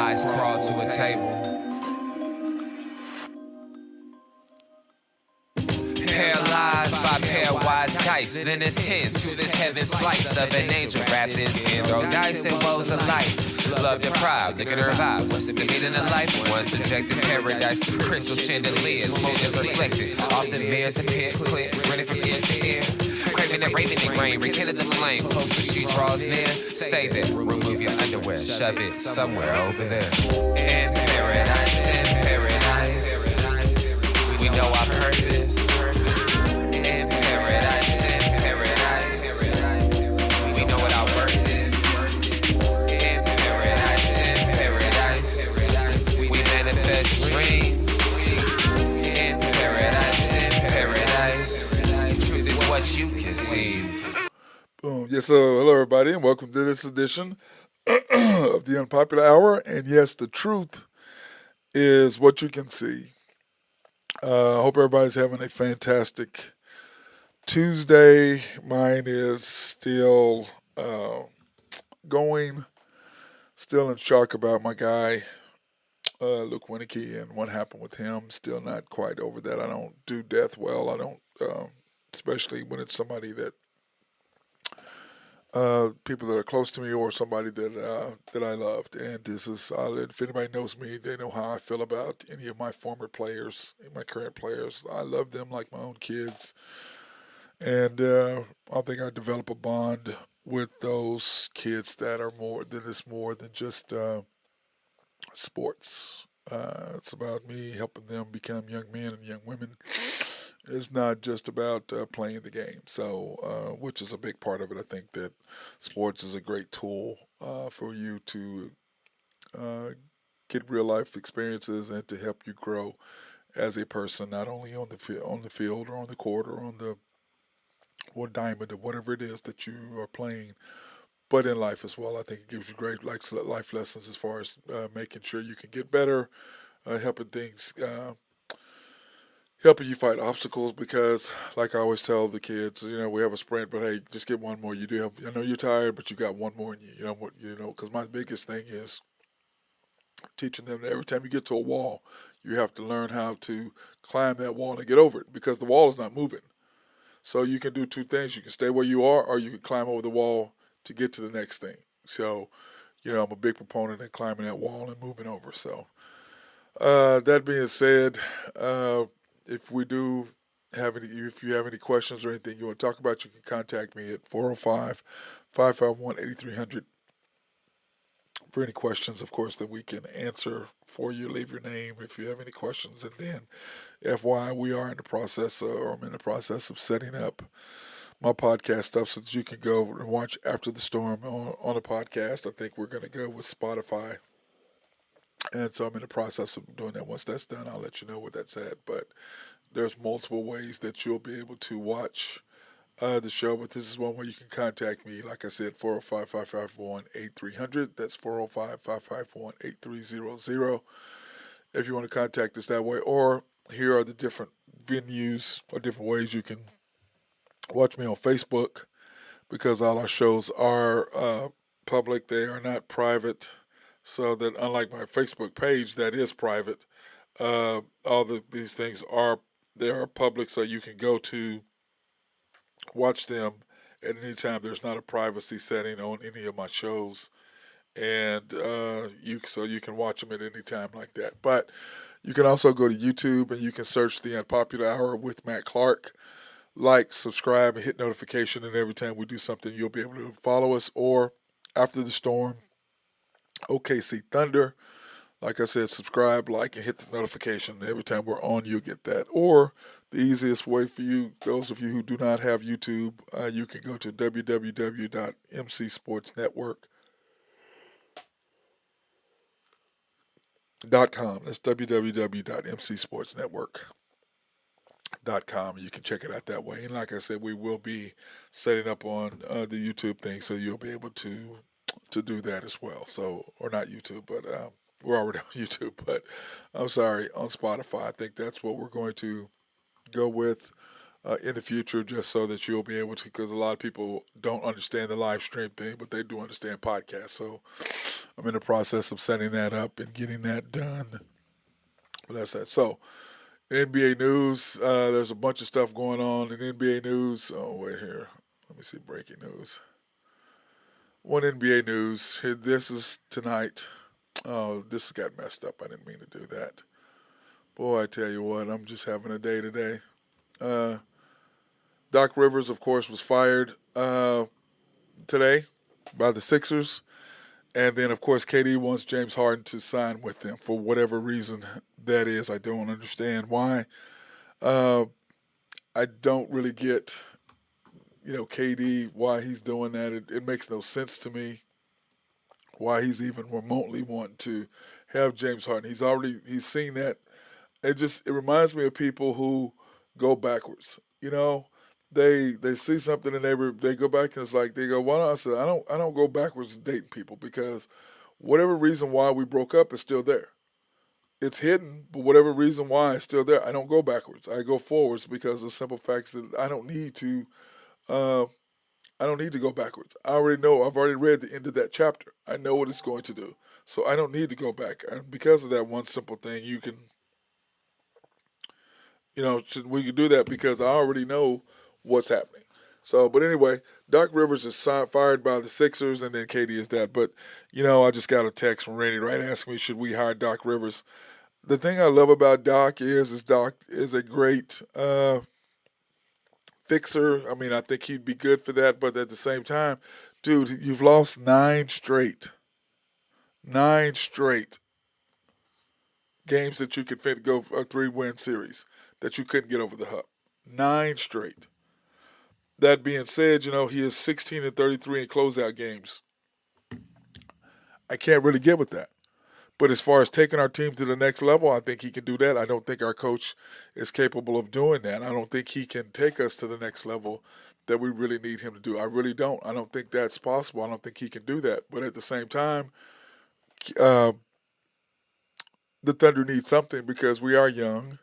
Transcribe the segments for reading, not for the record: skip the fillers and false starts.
eyes crawl to a table. Paralyzed by pairwise dice, then attend to this heaven slice of an angel wrapped in scandal dice and woes of life. Love deprived, look at her vibe. What's the meaning of life? One subjective paradise, crystal chandeliers, motions reflected. Often mirrors appear clear, running from ear to ear. Craving and raving and rain, rekindle the flame. Closer she draws near, stay there, remove your underwear, shove it somewhere over there. In paradise, we know our purpose. In paradise, we know what our worth is. In paradise, we manifest dreams. In paradise, truth is what you conceive. Boom. Yes, hello everybody, and welcome to this edition of the Unpopular Hour. And yes, the truth is what you can see. I hope everybody's having a fantastic Tuesday. Mine is still going. Still in shock about my guy, Luke Winnicke, and what happened with him. Still not quite over that. I don't do death well. I don't, especially when it's somebody that, people that are close to me or somebody that I loved. And this is, if anybody knows me, they know how I feel about any of my former players, my current players. I love them like my own kids. And I think I develop a bond with those kids that are more than just sports. It's about me helping them become young men and young women. It's not just about playing the game, so which is a big part of it. I think that sports is a great tool for you to get real life experiences and to help you grow as a person, not only on the field or on the court or on the diamond or whatever it is that you are playing, but in life as well. I think it gives you great life lessons as far as making sure you can get better, helping things. Helping you fight obstacles because, like I always tell the kids, we have a sprint, but hey, just get one more. You do have, I know you're tired, but you got one more in you. Because my biggest thing is teaching them that every time you get to a wall, you have to learn how to climb that wall and get over it because the wall is not moving. So you can do two things. You can stay where you are, or you can climb over the wall to get to the next thing. So, I'm a big proponent in climbing that wall and moving over. So, that being said, if you have any questions or anything you want to talk about, you can contact me at 405-551-8300 for any questions, of course, that we can answer for you. Leave your name if you have any questions. And then, FYI, I'm in the process of setting up my podcast stuff so that you can go and watch After the Storm on a podcast. I think we're going to go with Spotify. And so I'm in the process of doing that. Once that's done, I'll let you know where that's at. But there's multiple ways that you'll be able to watch the show. But this is one way you can contact me. Like I said, 405-551-8300. That's 405-551-8300. If you want to contact us that way. Or here are the different venues or different ways you can watch me on Facebook, because all our shows are public. They are not private. So that unlike my Facebook page that is private, these things are public, so you can go to watch them at any time. There's not a privacy setting on any of my shows, and you can watch them at any time like that. But you can also go to YouTube and you can search the Unpopular Hour with Matt Clark. Like, subscribe, and hit notification, and every time we do something, you'll be able to follow us. Or After the Storm, OKC Thunder. Like I said, subscribe, like, and hit the notification. Every time we're on, you'll get that. Or the easiest way for you, those of you who do not have YouTube, you can go to www.mcsportsnetwork.com. That's www.mcsportsnetwork.com. You can check it out that way. And like I said, we will be setting up on the YouTube thing, so you'll be able to do that as well. So, or not YouTube, but we're already on YouTube, but I'm sorry, on Spotify. I think that's what we're going to go with in the future, just so that you'll be able to, because a lot of people don't understand the live stream thing, but they do understand podcasts. So I'm in the process of setting that up and getting that done. But that's that. So, NBA news, there's a bunch of stuff going on in NBA news. Oh, wait here. Let me see breaking news. One NBA news. This is tonight. Oh, this got messed up. I didn't mean to do that. Boy, I tell you what, I'm just having a day today. Uh, Doc Rivers, of course, was fired today by the Sixers. And then, of course, KD wants James Harden to sign with them for whatever reason that is. I don't understand why. Uh, I don't really get, KD, why he's doing that. It makes no sense to me why he's even remotely wanting to have James Harden. He's seen that. It reminds me of people who go backwards. They see something and they go back and it's like they go, why not? I said, I don't go backwards in dating people because whatever reason why we broke up is still there. It's hidden, but whatever reason why it's still there. I don't go backwards. I go forwards because of the simple facts that I don't need to. Uh, I don't need to go backwards. I already know. I've already read the end of that chapter. I know what it's going to do, so I don't need to go back. And because of that one simple thing, you can, we can do that because I already know what's happening. So, but anyway, Doc Rivers is fired by the Sixers, and then KD is that. But I just got a text from Randy right asking me, should we hire Doc Rivers? The thing I love about Doc is Doc is a great fixer. I mean, I think he'd be good for that. But at the same time, dude, you've lost nine straight games that you could fit go a 3-win series that you couldn't get over the hump. 9 straight. That being said, he is 16-33 in closeout games. I can't really get with that. But as far as taking our team to the next level, I think he can do that. I don't think our coach is capable of doing that. I don't think he can take us to the next level that we really need him to do. I really don't. I don't think that's possible. I don't think he can do that. But at the same time, uh, the Thunder need something because we are young.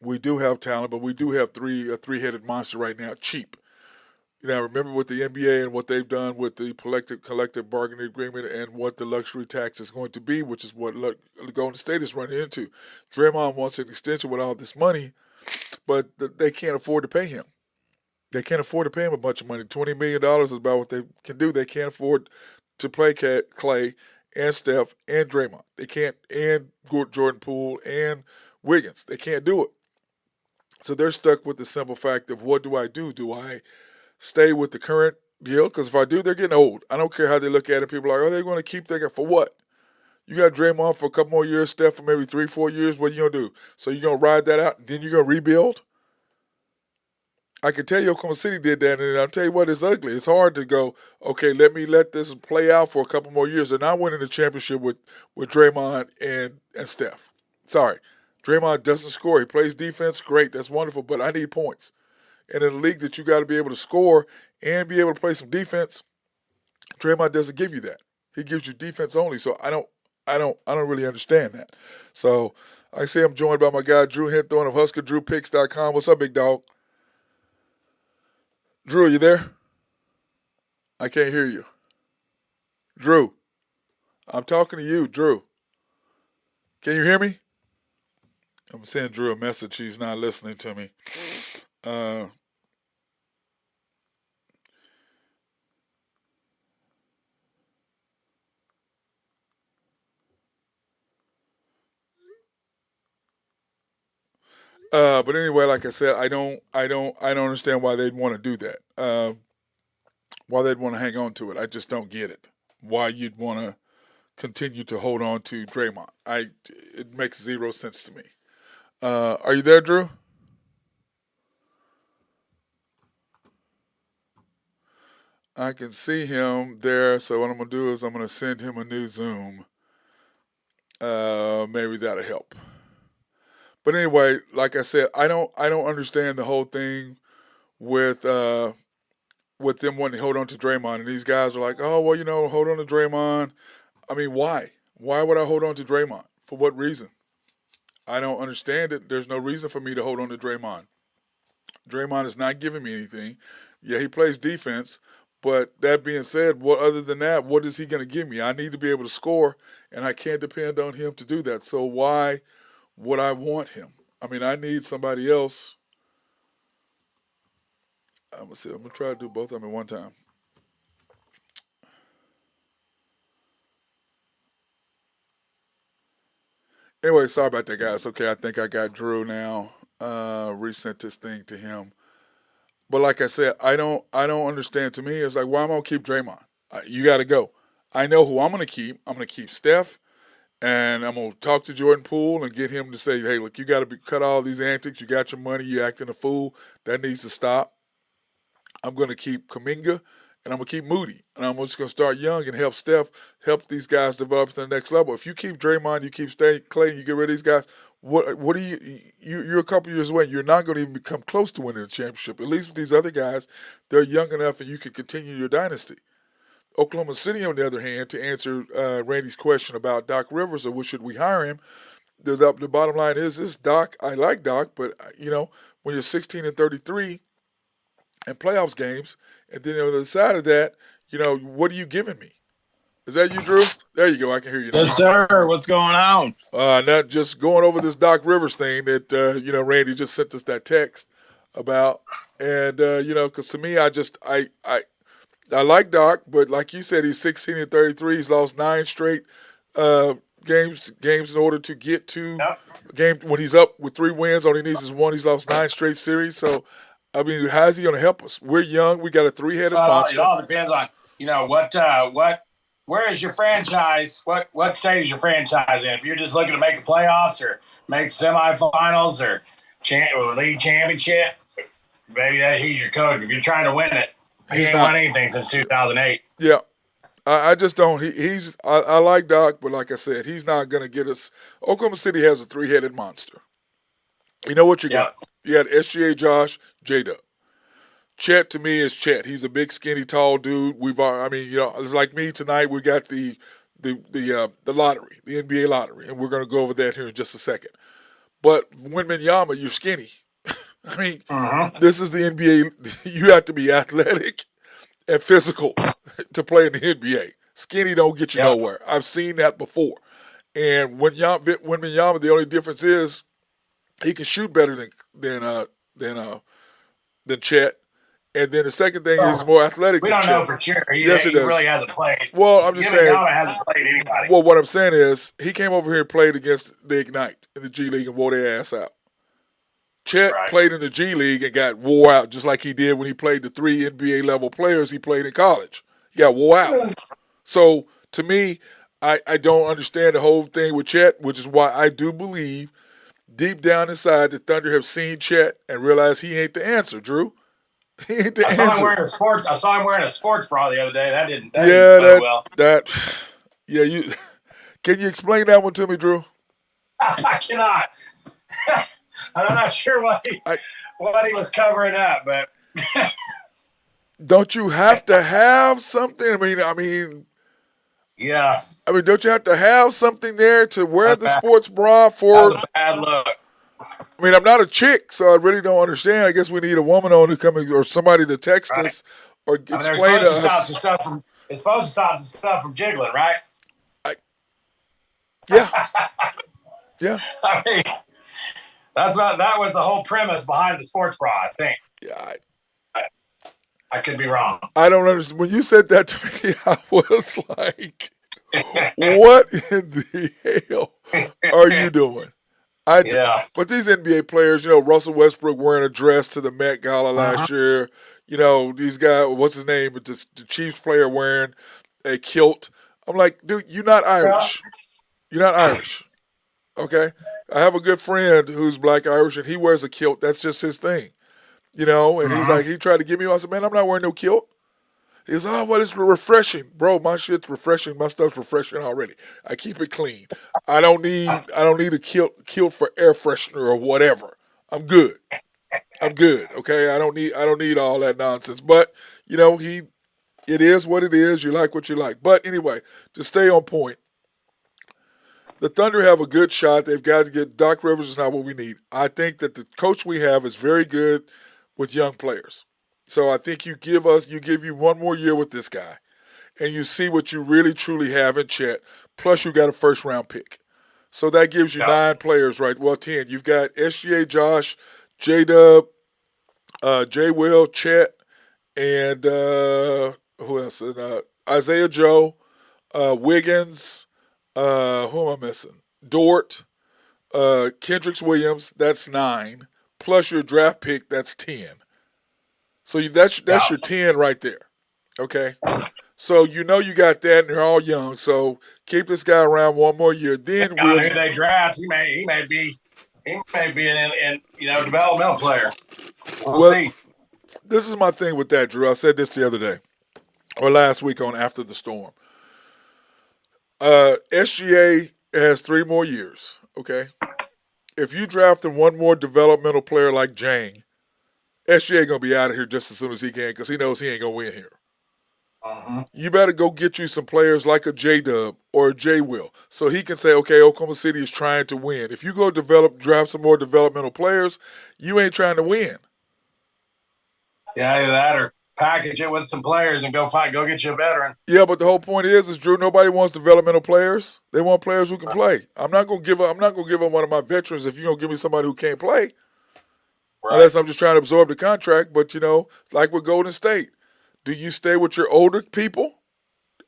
We do have talent, but we do have a three-headed monster right now, cheap. Remember with the NBA and what they've done with the collective bargaining agreement and what the luxury tax is going to be, which is what Golden State is running into. Draymond wants an extension with all this money, but they can't afford to pay him. They can't afford to pay him a bunch of money. $20 million is about what they can do. They can't afford to play Clay and Steph and Draymond. They can't, and Jordan Poole and Wiggins. They can't do it. So they're stuck with the simple fact of what do I do? Do I stay with the current deal? Because if I do, they're getting old. I don't care how they look at it. People are like, oh, they're going to keep thinking for what? You got Draymond for a couple more years, Steph for maybe 3-4 years. What are you going to do? So you're going to ride that out and then you're going to rebuild? I can tell you Oklahoma City did that, and I'll tell you what, it's ugly. It's hard to go, okay, let me let this play out for a couple more years. They're not winning the championship with Draymond and Steph. Sorry. Draymond doesn't score. He plays defense. Great. That's wonderful, but I need points. And in a league that you got to be able to score and be able to play some defense, Draymond doesn't give you that. He gives you defense only. So I don't really understand that. So I say I'm joined by my guy Drew Henthorn of HuskerDrewPicks.com. What's up, big dog? Drew, are you there? I can't hear you. Drew, I'm talking to you, Drew. Can you hear me? I'm sending Drew a message. He's not listening to me. But anyway, like I said, I don't understand why they'd want to do that. Why they'd want to hang on to it. I just don't get it. Why you'd want to continue to hold on to Draymond. It makes zero sense to me. Are you there, Drew? I can see him there, so what I'm gonna do is I'm gonna send him a new Zoom. Maybe that'll help. But anyway, like I said, I don't understand the whole thing with with them wanting to hold on to Draymond, and these guys are like, oh well, hold on to Draymond. I mean, why? Why would I hold on to Draymond? For what reason? I don't understand it. There's no reason for me to hold on to Draymond. Draymond is not giving me anything. Yeah, he plays defense, But that being said, what other than that, what is he going to give me? I need to be able to score, and I can't depend on him to do that. So why would I want him? I mean, I need somebody else. I'm gonna try to do both of them at one time. Anyway, sorry about that, guys. Okay, I think I got Drew now. Resent this thing to him. But like I said, I don't understand. To me, it's like, why am I gonna keep Draymond? You got to go. I know who I'm gonna keep. I'm gonna keep Steph, and I'm gonna talk to Jordan Poole and get him to say, hey, look, you got to cut all these antics. You got your money. You acting a fool. That needs to stop. I'm gonna keep Kaminga. And I'm gonna keep Moody, and I'm just gonna start young and help Steph, help these guys develop to the next level. If you keep Draymond, you keep Clay, you get rid of these guys. What do you're a couple years away. You're not going to even become close to winning a championship. At least with these other guys, they're young enough, and you can continue your dynasty. Oklahoma City, on the other hand, to answer Randy's question about Doc Rivers or what should we hire him, the bottom line is this: Doc. I like Doc, but when you're 16-33 and playoffs games, and then on the other side of that, what are you giving me? Is that you, Drew? There you go. I can hear you now. Yes, sir. What's going on? Not just going over this Doc Rivers thing that Randy just sent us that text about, and because to me, I like Doc, but like you said, he's 16-33. He's lost 9 straight games in order to get to game when he's up with 3 wins. All he needs is 1. He's lost 9 straight series. So, I mean, how's he going to help us? We're young. We got a 3-headed monster. It all depends on what. Where is your franchise? What state is your franchise in? If you're just looking to make the playoffs or make semifinals or league championship, maybe he's your coach. If you're trying to win it, he ain't won anything since 2008. Yeah. I just don't. I like Doc, but like I said, he's not going to get us. Oklahoma City has a 3-headed monster. You know what you got? You had SGA Josh, J-Dub. Chet, to me, is Chet. He's a big, skinny, tall dude. It's like me tonight. We got the lottery, the NBA lottery, and we're going to go over that here in just a second. But Wembanyama, you're skinny. I mean, This is the NBA. You have to be athletic and physical to play in the NBA. Skinny don't get you nowhere. I've seen that before. And Wembanyama, the only difference is he can shoot better than Chet. And then the second thing is he's more athletic than Chet. We don't know for sure. He really hasn't played. Well, I'm just saying. Hasn't played anybody. Well, what I'm saying is he came over here and played against the Ignite in the G League and wore their ass out. Chet played in the G League and got wore out just like he did when he played the 3 NBA level players he played in college. He got wore out. So, to me, I don't understand the whole thing with Chet, which is why I do believe deep down inside the Thunder have seen Chet and realized he ain't the answer, Drew. He ain't the answer. I saw him wearing a sports bra the other day. That didn't go well. Can you explain that one to me, Drew? I cannot. I'm not sure what he was covering up, but don't you have to have something? I mean, yeah. I mean, don't you have to have something there to wear the sports bra for? That's a bad look. I mean, I'm not a chick, so I really don't understand. I guess we need a woman on to come or somebody to text us or explain to us. It's supposed to stop some stuff from jiggling, right? Yeah. Yeah. I mean, that was the whole premise behind the sports bra, I think. Yeah. I could be wrong. I don't understand. When you said that to me, I was like, what in the hell are you doing? But these NBA players, Russell Westbrook wearing a dress to the Met Gala last year. These guys, what's his name? The Chiefs player wearing a kilt. I'm like, dude, you're not Irish. You're not Irish. Okay? I have a good friend who's black Irish, and he wears a kilt. That's just his thing. And he's like, he tried to give me, I said, man, I'm not wearing no kilt. He's, it's refreshing. Bro, my shit's refreshing. My stuff's refreshing already. I keep it clean. I don't need a kilt for air freshener or whatever. I'm good. Okay? I don't need all that nonsense. But, it is what it is. You like what you like. But anyway, to stay on point, the Thunder have a good shot. They've got to get Doc Rivers is not what we need. I think that the coach we have is very good with young players. So I think you give you one more year with this guy, and you see what you really truly have in Chet. Plus, you got a first round pick, so that gives you Yep. 9 players, right? Well, 10. You've got SGA, Josh, J Dub, J Will, Chet, and who else? And, Isaiah Joe, Wiggins. Who am I missing? Dort, Kendricks Williams. That's 9. Plus your draft pick. That's 10. So that's Yep. your 10 right there. Okay. So you got that, and they're all young. So keep this guy around one more year. Then Depending on who they draft, he may be an developmental player. We'll well, see. this is my thing with that, Drew. I said this the other day or last week on After the Storm. SGA has 3 more years. Okay. If you drafted one more developmental player like Jang, SGA gonna be out of here just as soon as he can because he knows he ain't gonna win here. You better go get you some players like a J Dub or a J Will, so he can say, okay, Oklahoma City is trying to win. If you go draft some more developmental players, you ain't trying to win. Yeah, either that or package it with some players and go get you a veteran. Yeah, but the whole point is Drew, nobody wants developmental players. They want players who can play. I'm not gonna give up one of my veterans if you're gonna give me somebody who can't play. Right. Unless I'm just trying to absorb the contract. But like with Golden State, do you stay with your older people?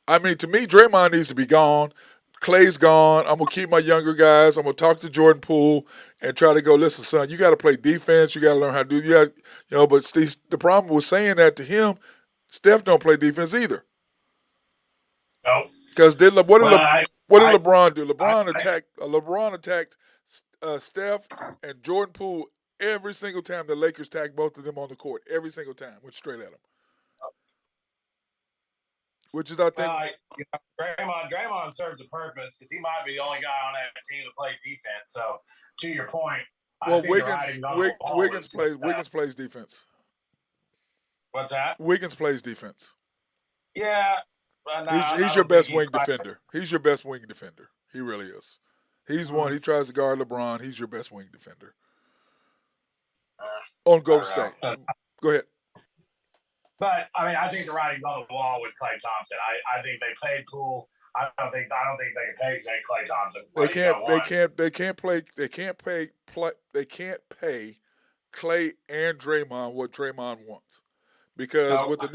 I mean, to me, Draymond needs to be gone. Clay's gone. I'm gonna keep my younger guys. I'm gonna talk to Jordan Poole and try to go. Listen, son, you got to play defense. You got to learn how to do. But the problem with saying that to him, Steph don't play defense either. No. Because what did LeBron do? LeBron attacked Steph and Jordan Poole every single time the Lakers tagged both of them on the court. Every single time, went straight at them. Which is, I think, Draymond serves a purpose because he might be the only guy on that team to play defense. So, to your point, well, Wiggins plays defense. What's that? Wiggins plays defense. Yeah, he's your best wing defender. He's your best wing defender. He really is. He's one. He tries to guard LeBron. He's your best wing defender. On Golden State. Go ahead. But I think the writing's on the wall with Klay Thompson. I think they paid Poole. I don't think they can pay Klay Thompson. They can't pay Klay and Draymond what Draymond wants. Because with the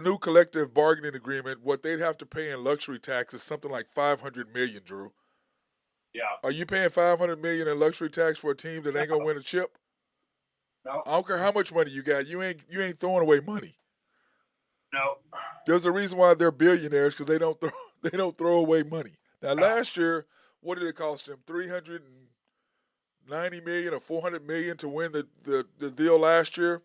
new collective bargaining agreement, what they'd have to pay in luxury tax is something like $500 million, Drew. Yeah. Are you paying $500 million in luxury tax for a team that ain't gonna win a chip? No. I don't care how much money you got. You ain't throwing away money. No. There's a reason why they're billionaires because they don't throw away money. Now last year, what did it cost them? $390 million or $400 million to win the deal last year.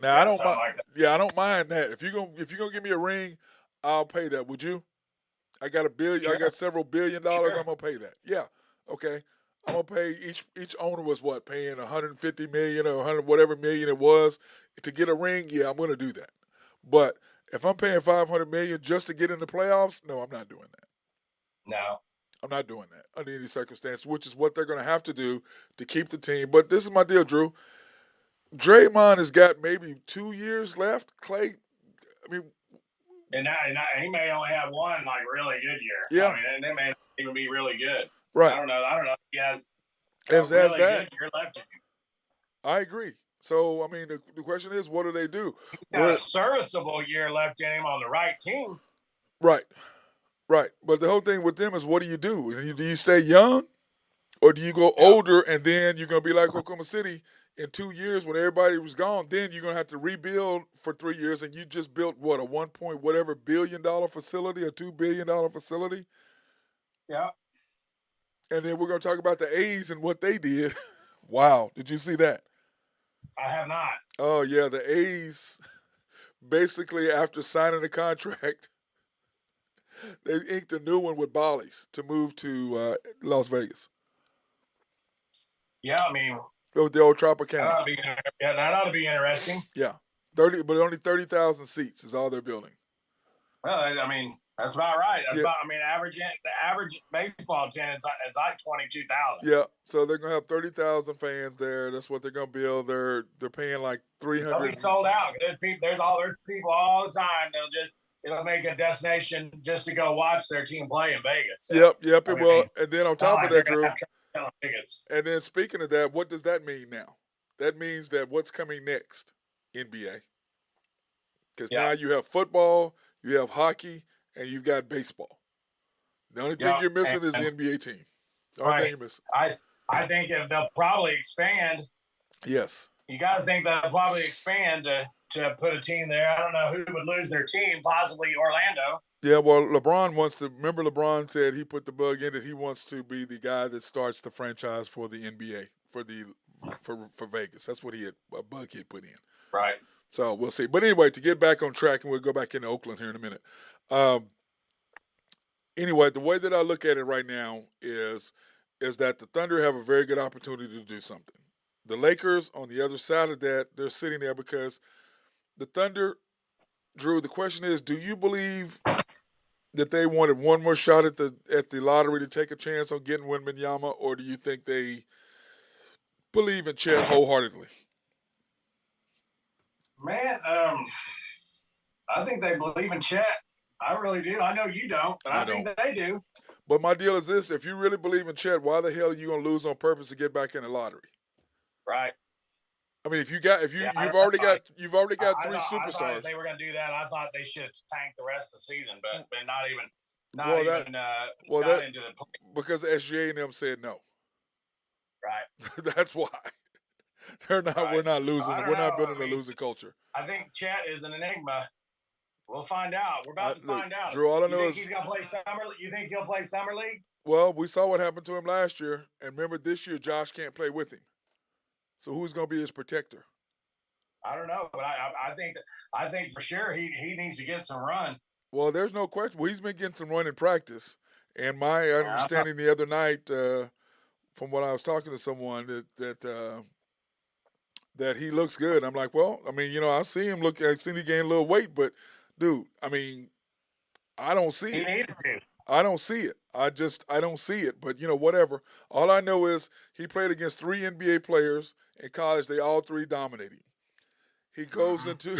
Now I don't mind. I don't mind that. If you're gonna give me a ring, I'll pay that. Would you? I got $1 billion. Sure. I got several $1 billion. Sure. I'm gonna pay that. Yeah. Okay. I'm gonna pay each owner was paying $150 million or $100 whatever million it was to get a ring. Yeah, I'm gonna do that. But if I'm paying $500 million just to get in the playoffs, no, I'm not doing that. No, I'm not doing that under any circumstance. Which is what they're gonna have to do to keep the team. But this is my deal, Drew. Draymond has got maybe 2 years left. Klay, and he may only have one really good year. Yeah, and they may not even be really good. Right. I don't know. If he has really good year left in him. I agree. So the question is, what do they do? He's got a serviceable year left in him on the right team. Right. But the whole thing with them is, what do? Do you stay young, or do you go older and then you're gonna be like Oklahoma City? In 2 years, when everybody was gone, then you're gonna have to rebuild for 3 years, and you just built a $1 billion facility, a $2 billion facility. Yeah. And then we're gonna talk about the A's and what they did. Wow, did you see that? I have not. Oh yeah, the A's basically after signing the contract, they inked a new one with Bollies to move to Las Vegas. Yeah, with the old Tropicana. That ought to be interesting. Yeah, but only 30,000 seats is all they're building. Well, That's about right. That's Yeah. about. I mean, the average baseball attendance is like 22,000. Yeah, so they're gonna have 30,000 fans there. That's what they're gonna build. They're paying like They'll 300. be sold out. There's people all the time. It'll make a destination just to go watch their team play in Vegas. So, Yep, it will. And then on top of that, they're Drew. gonna have tickets. And then speaking of that, what does that mean now? That means that what's coming next, NBA? Because now you have football, you have hockey, and you've got baseball. The only thing you're missing is the NBA team. The only thing you're missing. I think if they'll probably expand. Yes. You got to think they'll probably expand to put a team there. I don't know who would lose their team, possibly Orlando. Yeah, well, LeBron wants to. Remember, LeBron said he put the bug in that he wants to be the guy that starts the franchise for the NBA for Vegas. That's what a bug he had put in. Right. So we'll see. But anyway, to get back on track, and we'll go back into Oakland here in a minute. Anyway, the way that I look at it right now is that the Thunder have a very good opportunity to do something. The Lakers, on the other side of that, they're sitting there because the Thunder, Drew, the question is, do you believe that they wanted one more shot at the lottery to take a chance on getting Wembanyama, or do you think they believe in Chet wholeheartedly? Man, I think they believe in Chet. I really do. I know you don't, but I think they do. But my deal is this: if you really believe in Chet, why the hell are you going to lose on purpose to get back in the lottery? Right. I mean, you've already got three superstars. I thought if they were going to do that, I thought they should have tanked the rest of the season, but not even into the play. Because SGA and them said no. Right. That's why. They're not. Right. We're not losing. We're not building a losing culture. I think Chet is an enigma. We'll find out. We're about to find out. Drew, all I know is he's going to play summer. You think he'll play summer league? Well, we saw what happened to him last year, and remember this year Josh can't play with him. So who's going to be his protector? I don't know, but I think for sure he needs to get some run. Well, there's no question. Well, he's been getting some run in practice, and my understanding the other night, from what I was talking to someone, that he looks good. I'm like, well, I mean, I see him I've seen he gain a little weight, but dude, I mean, I don't see it. He needed to. I don't see it. I don't see it. But, whatever. All I know is he played against 3 NBA players in college. They all 3 dominated him. He goes into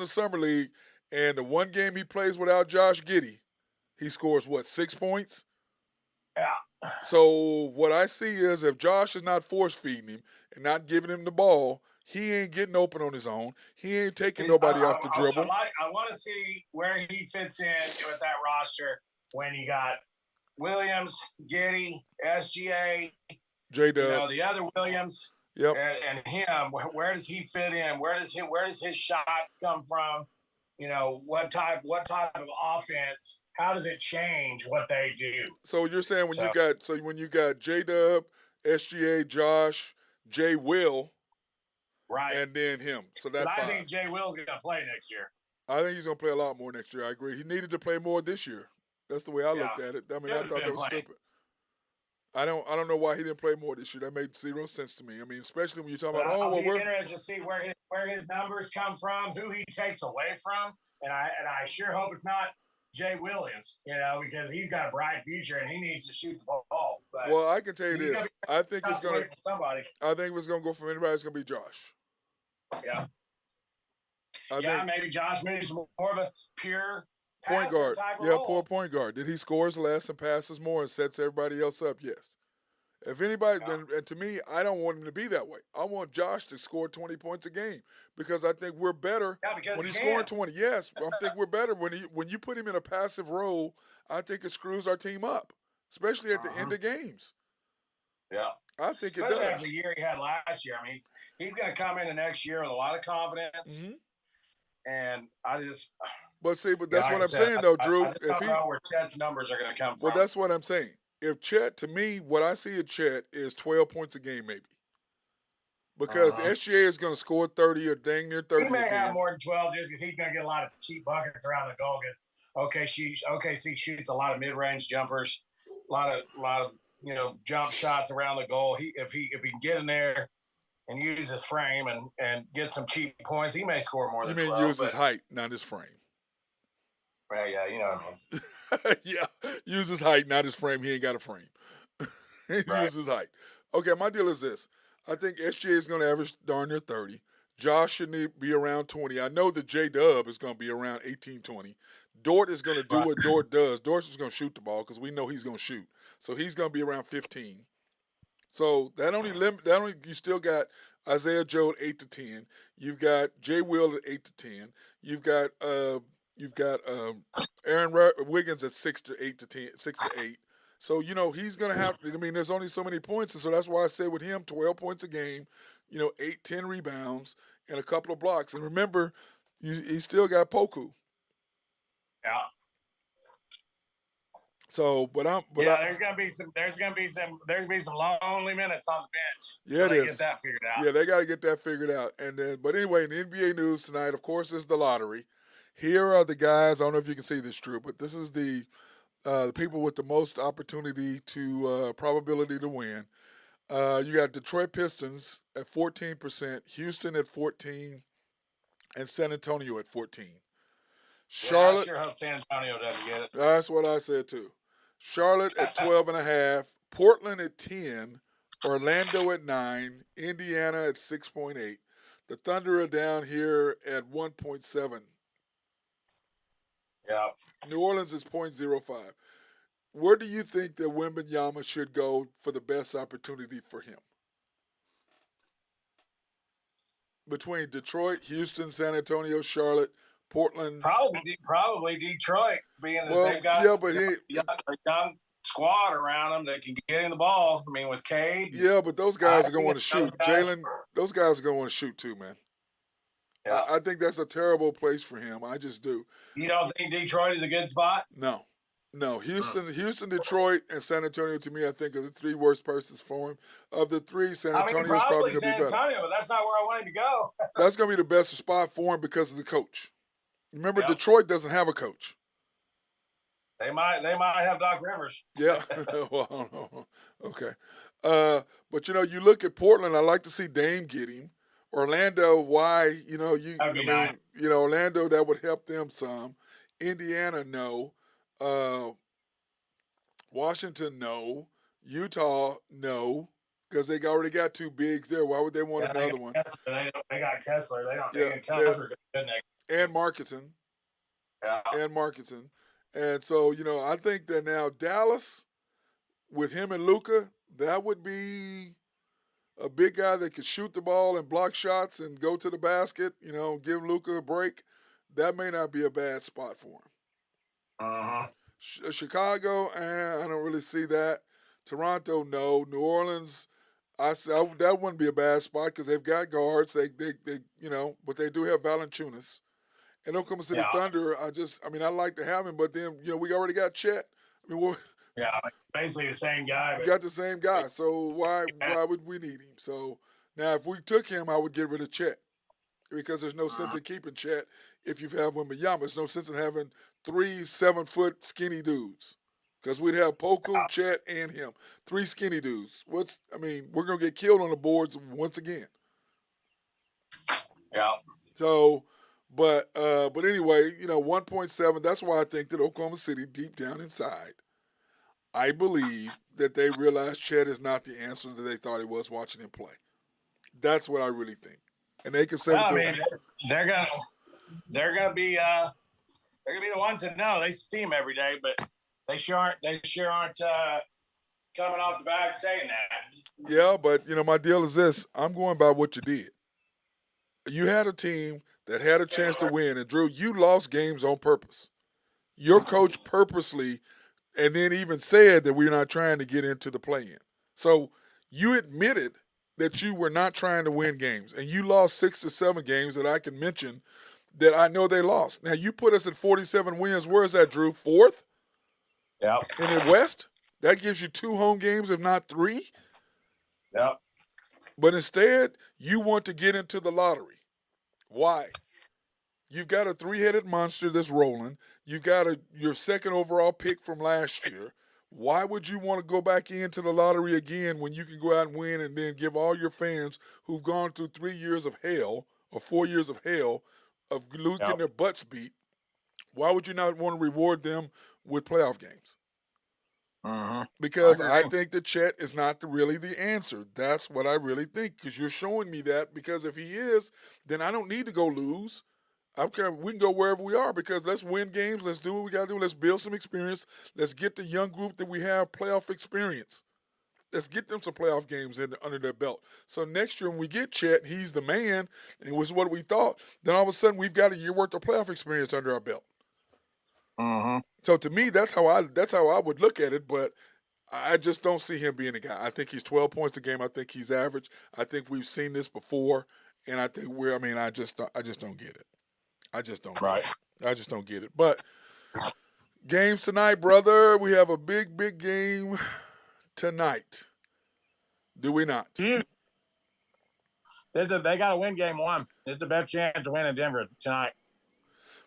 summer league, and the one game he plays without Josh Giddey, he scores 6 points? Yeah. So what I see is if Josh is not force feeding him and not giving him the ball, he ain't getting open on his own. He ain't taking nobody off the dribble. I want to see where he fits in with that roster when you got Williams, Giddey, SGA, J-Dub, the other Williams, and him. Where does he fit in? Where does his shots come from? What type of offense? How does it change what they do? So you're saying when you got J-Dub, SGA, Josh, J. Will, right, and then him. So that's I think J. Will's going to play next year. I think he's going to play a lot more next year. I agree. He needed to play more this year. That's the way I looked at it. I mean, I thought that was stupid. I don't know why he didn't play more this year. That made 0 sense to me. I mean, especially when you're talking about, I'll be interested to see where his numbers come from, who he takes away from, and I sure hope it's not Jay Williams, because he's got a bright future and he needs to shoot the ball. But well, I can tell you this. I think it's going to somebody. I think if it's going to go from anybody, it's going to be Josh. Yeah. Maybe Josh moves more of a pure point guard. Poor point guard. Did he scores less and passes more and sets everybody else up? Yes. If anybody, and to me, I don't want him to be that way. I want Josh to score 20 points a game because I think we're better when he's scoring 20. Yes, I think we're better when you put him in a passive role. I think it screws our team up, especially at the end of games. Yeah, I think it does. Especially the year he had last year. I mean, he's going to come into next year with a lot of confidence, and I just. But that's what I'm saying, though, Drew. I don't know where Chet's numbers are going to come from. Well, that's what I'm saying. If Chet, to me, what I see at Chet is 12 points a game, maybe. Because SGA is going to score 30 or dang near 30 He may a game. have more than 12 just because he's going to get a lot of cheap buckets around the goal. OKC shoots a lot of mid-range jumpers, a lot of jump shots around the goal. If he can get in there and use his frame and get some cheap points, he may score more than 12. You mean use his height, not his frame. Yeah, you know what I mean. Yeah, use his height, not his frame. He ain't got a frame. Right. Use his height. Okay, my deal is this. I think SGA is going to average darn near 30. Josh should be around 20. I know that J Dub is going to be around 18, 20. Dort is going to do what Dort does. Dort's just going to shoot the ball because we know he's going to shoot. So he's going to be around 15. So that only you still got Isaiah Joe at 8 to 10. You've got Jay Will at 8 to 10. You've got Aaron Wiggins at 6 to 8 to 10, 6 to 8. So he's gonna have. I mean, there's only so many points, and so that's why I say with him, 12 points a game, 8, 10 rebounds, and a couple of blocks. And remember, he still got Poku. Yeah. So, there's gonna be some lonely minutes on the bench. Yeah, it is. Get that figured out. Yeah, they got to get that figured out. And then, but anyway, in the NBA news tonight, of course, is the lottery. Here are the guys. I don't know if you can see this, Drew, but this is the people with the most opportunity to probability to win. You got Detroit Pistons at 14%, Houston at 14%, and San Antonio at 14%. Charlotte. I sure hope San Antonio doesn't get it. That's what I said too. Charlotte at 12.5%, Portland at 10%, Orlando at 9%, Indiana at 6.8%. The Thunder are down here at 1.7%. Yeah. New Orleans is 0.05. Where do you think that Wembanyama should go for the best opportunity for him? Between Detroit, Houston, San Antonio, Charlotte, Portland. Probably Detroit, being that they've got a young squad around them that can get in the ball. I mean, with Cade. Yeah, but those guys are going to want to shoot. Jalen, those guys are going to want to shoot too, man. Yeah. I think that's a terrible place for him. I just do. You don't think Detroit is a good spot? No. Houston, Detroit, and San Antonio, to me, I think are the three worst places for him. Of the three, San Antonio is probably going to be better. San Antonio, but that's not where I want him to go. That's going to be the best spot for him because of the coach. Remember, Detroit doesn't have a coach. They might have Doc Rivers. Yeah. Well, okay. But you look at Portland. I like to see Dame get him. Orlando, why? Orlando, that would help them some. Indiana, no. Washington, no. Utah, no. Because they already got two bigs there. Why would they want another one? They got Kessler. They don't. Kessler. And Marketing. Yeah. And Marketing. And so, I think that now Dallas, with him and Luka, that would be a big guy that could shoot the ball and block shots and go to the basket, give Luka a break. That may not be a bad spot for him. Uh-huh. Chicago, I don't really see that. Toronto, no. New Orleans, that wouldn't be a bad spot because they've got guards. They but they do have Valanciunas. And Oklahoma City Thunder, I like to have him, but then, we already got Chet. Basically the same guy. We got the same guy, so why would we need him? So now if we took him, I would get rid of Chet because there's no sense in keeping Chet if you have Wembanyama. There's no sense in having 3 7-foot skinny dudes because we'd have Poku, Chet, and him. 3 skinny dudes. We're going to get killed on the boards once again. Yeah. So, but anyway, 1.7, that's why I think that Oklahoma City, deep down inside, I believe that they realize Chet is not the answer that they thought he was watching him play. That's what I really think. And they can say they're gonna be the ones that know. They see him every day, but they sure aren't coming off the bag saying that. Yeah, but my deal is this: I'm going by what you did. You had a team that had a chance to win, and Drew, you lost games on purpose. Your coach purposely. And then even said that we're not trying to get into the play-in. So you admitted that you were not trying to win games. And you lost 6 to 7 games that I can mention that I know they lost. Now, you put us at 47 wins. Where is that, Drew? 4th? Yeah. In the West? That gives you 2 home games, if not 3? Yeah. But instead, you want to get into the lottery. Why? You've got a 3-headed monster that's rolling. You've got your second overall pick from last year. Why would you want to go back into the lottery again when you can go out and win and then give all your fans who've gone through 3 years of hell or 4 years of hell of getting their butts beat? Why would you not want to reward them with playoff games? Mm-hmm. Because I think that Chet is not really the answer. That's what I really think. Because you're showing me that. Because if he is, then I don't need to go lose. I don't care. We can go wherever we are because let's win games. Let's do what we got to do. Let's build some experience. Let's get the young group that we have playoff experience. Let's get them some playoff games under their belt. So next year when we get Chet, he's the man, and it was what we thought. Then all of a sudden we've got a year worth of playoff experience under our belt. Mm-hmm. So to me, that's how I would look at it. But I just don't see him being a guy. I think he's 12 points a game. I think he's average. I think we've seen this before, and I think I just don't get it. I just don't. Right. Get it. I just don't get it. But games tonight, brother. We have a big game tonight. Do we not? They got to win game one. It's the best chance to win in Denver tonight.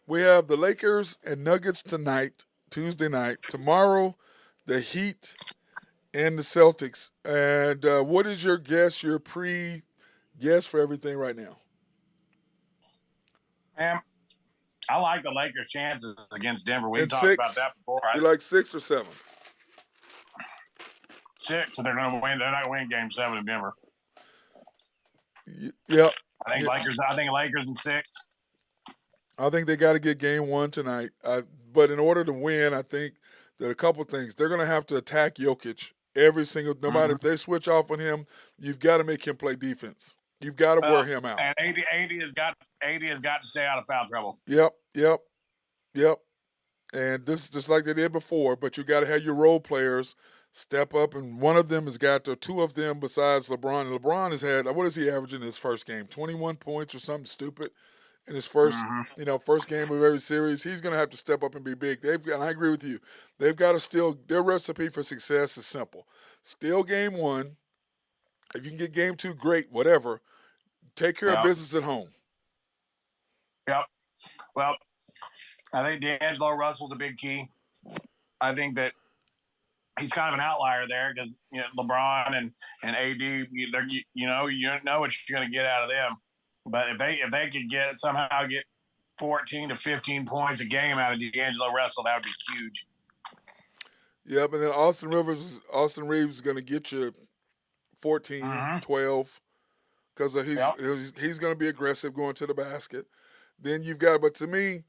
We have the Lakers and Nuggets tonight, Tuesday night. Tomorrow, the Heat and the Celtics. And what is your guess, your pre-guess for everything right now? I like the Lakers' chances against Denver. We talked six? about that before. You like 6 or 7? 6, so they're going to win. They're not winning Game 7 in Denver. Yep. I think Lakers in 6. I think they got to get game 1 tonight. But in order to win, I think that a couple things. They're going to have to attack Jokic no matter if they switch off on him, you've got to make him play defense. You've got to wear him out. And AD has got to stay out of foul trouble. Yep. And this is just like they did before, but you got to have your role players step up, and one of them has got two of them besides LeBron. And LeBron has had, what is he averaging in his first game? 21 points or something stupid in his first game of every series. He's going to have to step up and be big. And I agree with you. They've got to their recipe for success is simple. Steal game 1. If you can get game 2, great, whatever. Take care of business at home. Yep. Well, I think D'Angelo Russell's a big key. I think that he's kind of an outlier there because LeBron and AD, you know what you're going to get out of them. But if they could somehow get 14 to 15 points a game out of D'Angelo Russell, that would be huge. Yep, and then Austin Reeves is going to get you 14, 12 because he's going to be aggressive going to the basket. Then you've got, but to me,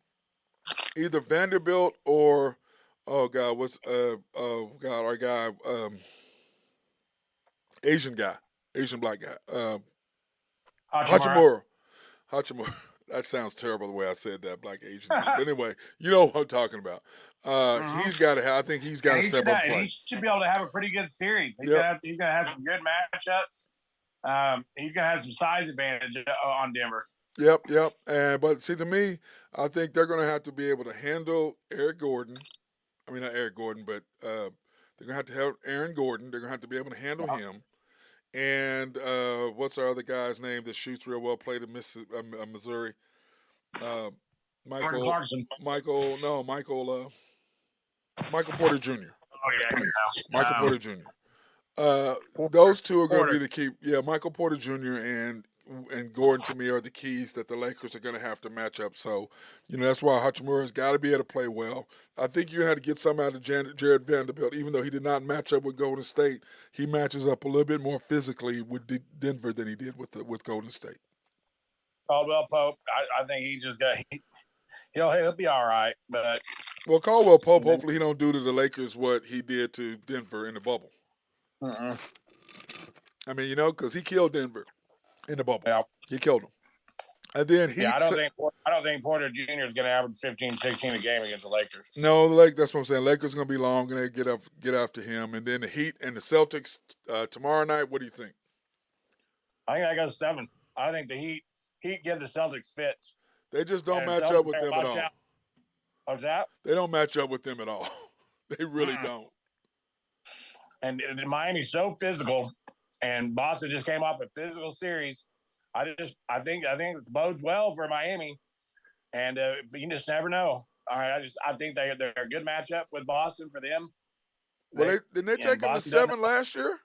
either Vanderbilt or our guy, Asian black guy, Hachimura. That sounds terrible the way I said that, black Asian. But anyway, you know what I'm talking about. He's got to have. I think he's got to step up and play. He should be able to have a pretty good series. He's going to have some good matchups. He's going to have some size advantage on Denver. Yep. But see, to me, I think they're going to have to be able to handle Eric Gordon. I mean, not Eric Gordon, but they're going to have to have Aaron Gordon. They're going to have to be able to handle him. And what's our other guy's name that shoots real well, played in Missouri? Michael Porter Jr. Oh, yeah. Michael Porter Jr. Those two are going to be the key. Yeah, Michael Porter Jr. and Gordon to me are the keys that the Lakers are going to have to match up. So, that's why Hachimura's got to be able to play well. I think you had to get some out of Jared Vanderbilt, even though he did not match up with Golden State. He matches up a little bit more physically with Denver than he did with Golden State. Caldwell Pope, I think he just got he'll be all right. But Caldwell Pope, hopefully he don't do to the Lakers what he did to Denver in the bubble. I mean, because he killed Denver in the bubble. Yeah. He killed him. And then I don't think Porter Jr. is going to average 15, 16 a game against the Lakers. No, that's what I'm saying. Lakers going to be long, going to get after him. And then the Heat and the Celtics tomorrow night. What do you think? I think I got 7. I think the Heat give the Celtics fits. They just don't match up with them at all. What's that? They don't match up with them at all. They really don't. And Miami's so physical, and Boston just came off a physical series. I think it bodes well for Miami, and you just never know. All right, I think they're a good matchup with Boston for them. Well, didn't they take them to 7 last year?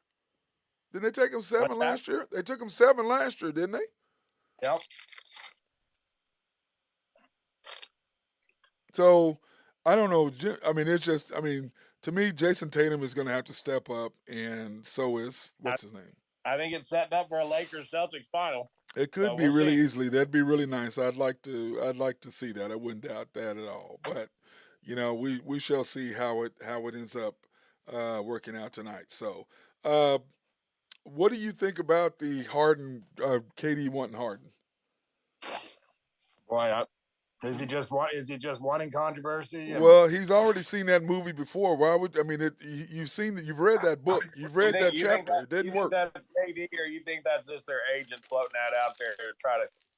Didn't they take them 7 last year? They took them 7 last year, didn't they? Yep. So I don't know. I mean, it's just. I mean, to me, Jason Tatum is going to have to step up, and so is what's his name. I think it's setting up for a Lakers Celtics final. It could So be we'll really see. easily. That'd be really nice. I'd like to. I'd like to see that. I wouldn't doubt that at all. But we shall see how it ends up working out tonight. So, uh, what do you think about the Harden, KD wanting Harden? Boy, is he just wanting controversy? Well, he's already seen that movie before. Why would I mean? You've read that book. You've read that chapter. It didn't work. That's KD, or you think that's just their agent floating that out there to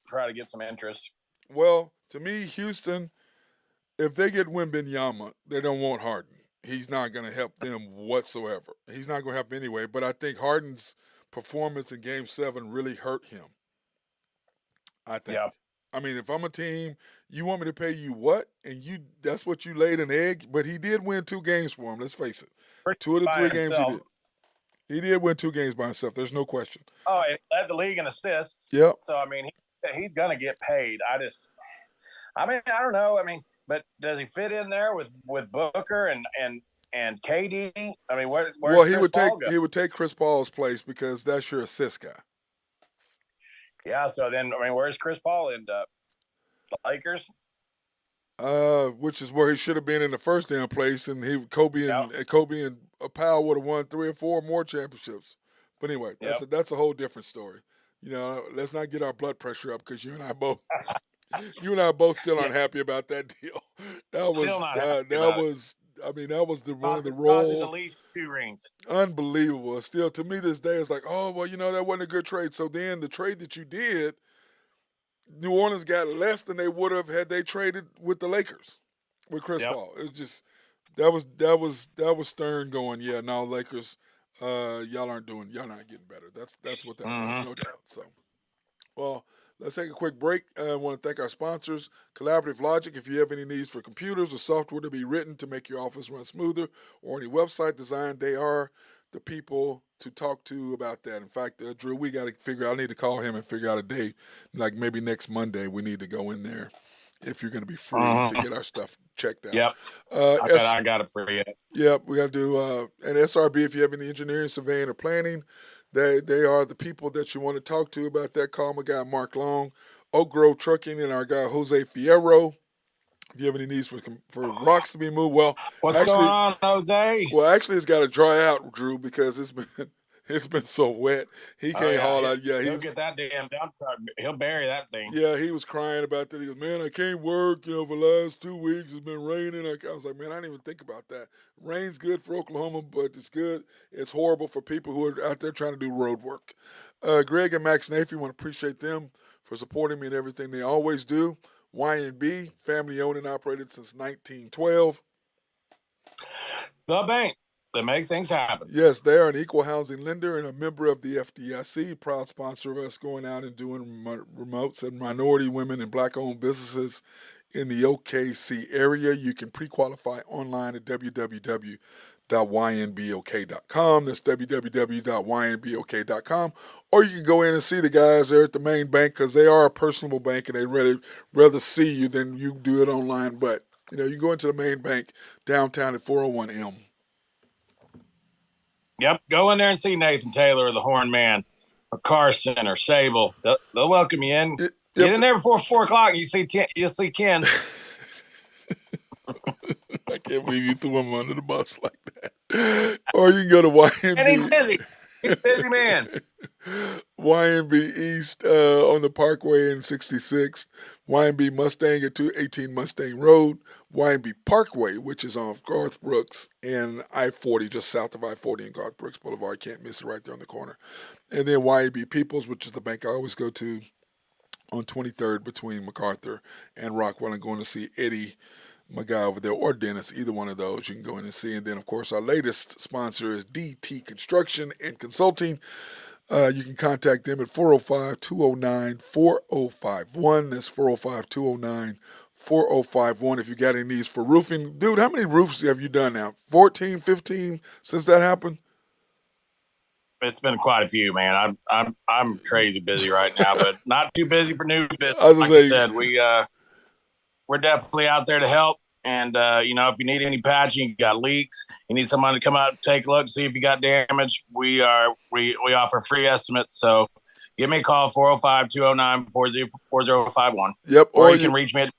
try to get some interest? Well, to me, Houston, if they get Wembanyama, they don't want Harden. He's not going to help them whatsoever. He's not going to help anyway. But I think Harden's performance in Game 7 really hurt him. I think. Yeah. I mean, if I'm a team, you want me to pay you what? And that's what you laid an egg. But he did win 2 games for him, let's face it. 2 of the 3 games he did. He did win 2 games by himself. There's no question. Oh, and led the league in assists. Yep. So, I mean, he's going to get paid. I don't know. I mean, but does he fit in there with Booker and KD? I mean, where's he would take Chris Paul's place because that's your assist guy. Yeah, so then I mean, where's Chris Paul end up? The Lakers? Which is where he should have been in the first damn place, and Kobe and Powell would have won 3 or 4 more championships. But anyway, that's a whole different story. Let's not get our blood pressure up because you and I both still aren't happy about that deal. That was one of the roles. At least 2 rings. Unbelievable. Still, to me, this day, it's like, oh, well, that wasn't a good trade. So then the trade that you did, New Orleans got less than they would have had they traded with the Lakers, with Chris Paul. It was just that was Stern going, yeah, no, Lakers, y'all not getting better. That's what that was, no doubt. So, well, let's take a quick break. I want to thank our sponsors, Collaborative Logic. If you have any needs for computers or software to be written to make your office run smoother or any website design, they are the people to talk to about that. In fact, Drew, we got to figure out, I need to call him and figure out a day, like maybe next Monday we need to go in there if you're going to be free to get our stuff checked out. Yep. I got it for you. Yep, we got to do, and SRB, if you have any engineering, surveying, or planning, they are the people that you want to talk to about that. Call my guy Mark Long, Oak Grove Trucking, and our guy Jose Fierro. If you have any needs for rocks to be moved, what's going on, Jose? Well, actually, it's got to dry out, Drew, because it's been so wet. He can't haul out. Yeah, he'll get that damn dump truck. He'll bury that thing. Yeah, he was crying about that. He goes, man, I can't work. For the last 2 weeks it's been raining. I was like, man, I didn't even think about that. Rain's good for Oklahoma, but it's good. It's horrible for people who are out there trying to do road work. Greg and Max Nafee, want to appreciate them for supporting me in everything they always do. Y&B, family owned and operated since 1912. The bank that make things happen. Yes, they are an equal housing lender and a member of the FDIC, proud sponsor of us going out and doing remotes and minority women and black-owned businesses in the OKC area. You can pre-qualify online at www.ynbok.com. That's www.ynbok.com. Or you can go in and see the guys there at the main bank because they are a personable bank and they'd rather see you than you do it online. But, you can go into the main bank downtown at 401 M. Yep, go in there and see Nathan Taylor, the Horn Man, or Carson, or Sable. They'll welcome you in. Get in there before 4 o'clock. And you'll see Ken. I can't believe you threw him under the bus like that. Or you can go to YNB. And he's busy. He's a busy man. YNB East on the Parkway in 66th. YNB Mustang at 218 Mustang Road. YNB Parkway, which is on Garth Brooks and I-40, just south of I-40 and Garth Brooks Boulevard. Can't miss it right there on the corner. And then YNB Peoples, which is the bank I always go to on 23rd between MacArthur and Rockwell, and going to see Eddie, my guy over there, or Dennis, either one of those you can go in and see. And then, of course, our latest sponsor is DT Construction and Consulting. You can contact them at 405-209-4051. That's 405-209-4051 if you got any needs for roofing. Dude, how many roofs have you done now? 14, 15 since that happened? It's been quite a few, man. I'm crazy busy right now, but not too busy for new business. I was like say, I said, we're definitely out there to help. And if you need any patching, you got leaks, you need somebody to come out and take a look, see if you got damage. We offer free estimates. So give me a call, 405-209-4051. Yep. Or you can reach me at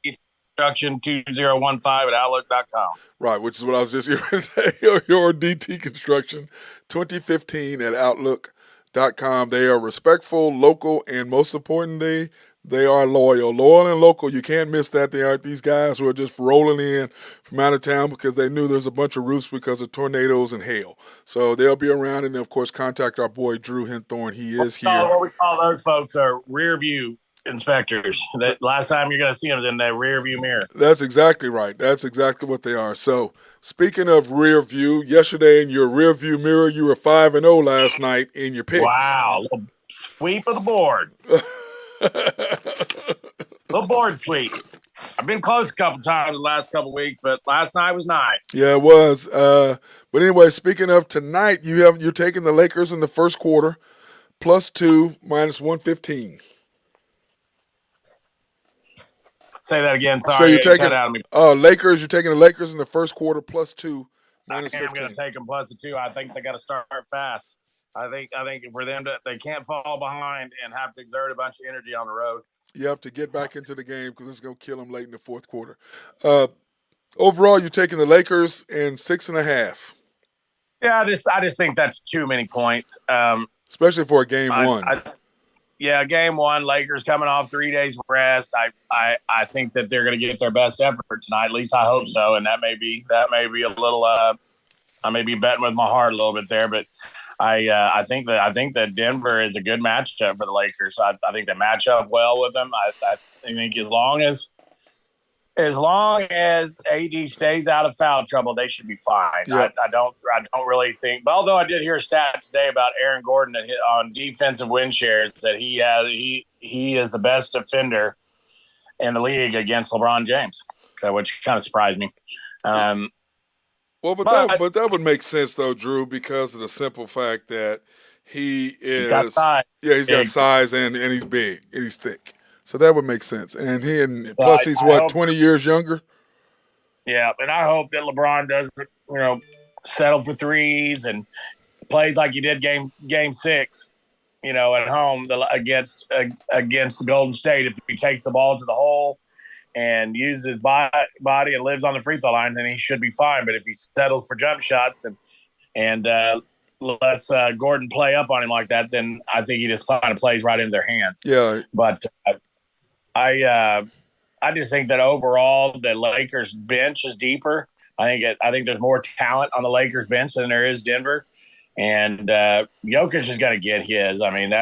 construction2015@outlook.com. Right, which is what I was just going to say. Your DT Construction 2015 at Outlook.com. They are respectful, local, and most importantly, they are loyal. Loyal and local, you can't miss that. They aren't these guys who are just rolling in from out of town because they knew there's a bunch of roofs because of tornadoes and hail. So they'll be around, and of course, contact our boy Drew Henthorne. He is here. What we call those folks are rear view inspectors. That last time you're going to see them is in that rear view mirror. That's exactly right. That's exactly what they are. So, speaking of rear view, yesterday in your rear view mirror, you were 5-0 last night in your picks. Wow, little sweep of the board. Little board sweep. I've been close a couple times the last couple weeks, but last night was nice. Yeah, it was. But anyway, speaking of tonight, you're taking the Lakers in the first quarter, +2, -115. Say that again. Sorry, so you're taking Lakers. You're taking the Lakers in the first quarter, +2, -15. I'm going to take them +2. I think they got to start fast. I think for them they can't fall behind and have to exert a bunch of energy on the road. Yep, to get back into the game because it's going to kill them late in the fourth quarter. Overall, you're taking the Lakers in 6.5. Yeah, I just think that's too many points, especially for a game one. Game one. Lakers coming off 3 days rest. I think that they're going to get their best effort tonight. At least I hope so. And that may be a little. I may be betting with my heart a little bit there, but I think that Denver is a good matchup for the Lakers. I think they match up well with them. I think as long as AD stays out of foul trouble, they should be fine. Yeah. I don't really think. But although I did hear a stat today about Aaron Gordon that hit on defensive win shares that he is the best defender in the league against LeBron James, which kind of surprised me. But that would make sense though, Drew, because of the simple fact that he's got size. Yeah, he's got size and he's big and he's thick. So that would make sense. And plus he's 20 years younger? Yeah, and I hope that LeBron doesn't, settle for threes and plays like he did game 6, at home against Golden State. If he takes the ball to the hole and uses his body and lives on the free throw line, then he should be fine. But if he settles for jump shots and lets Gordon play up on him like that, then I think he just kind of plays right into their hands. Yeah. But I just think that overall the Lakers bench is deeper. I think there's more talent on the Lakers bench than there is Denver, and Jokic is going to get his. I mean,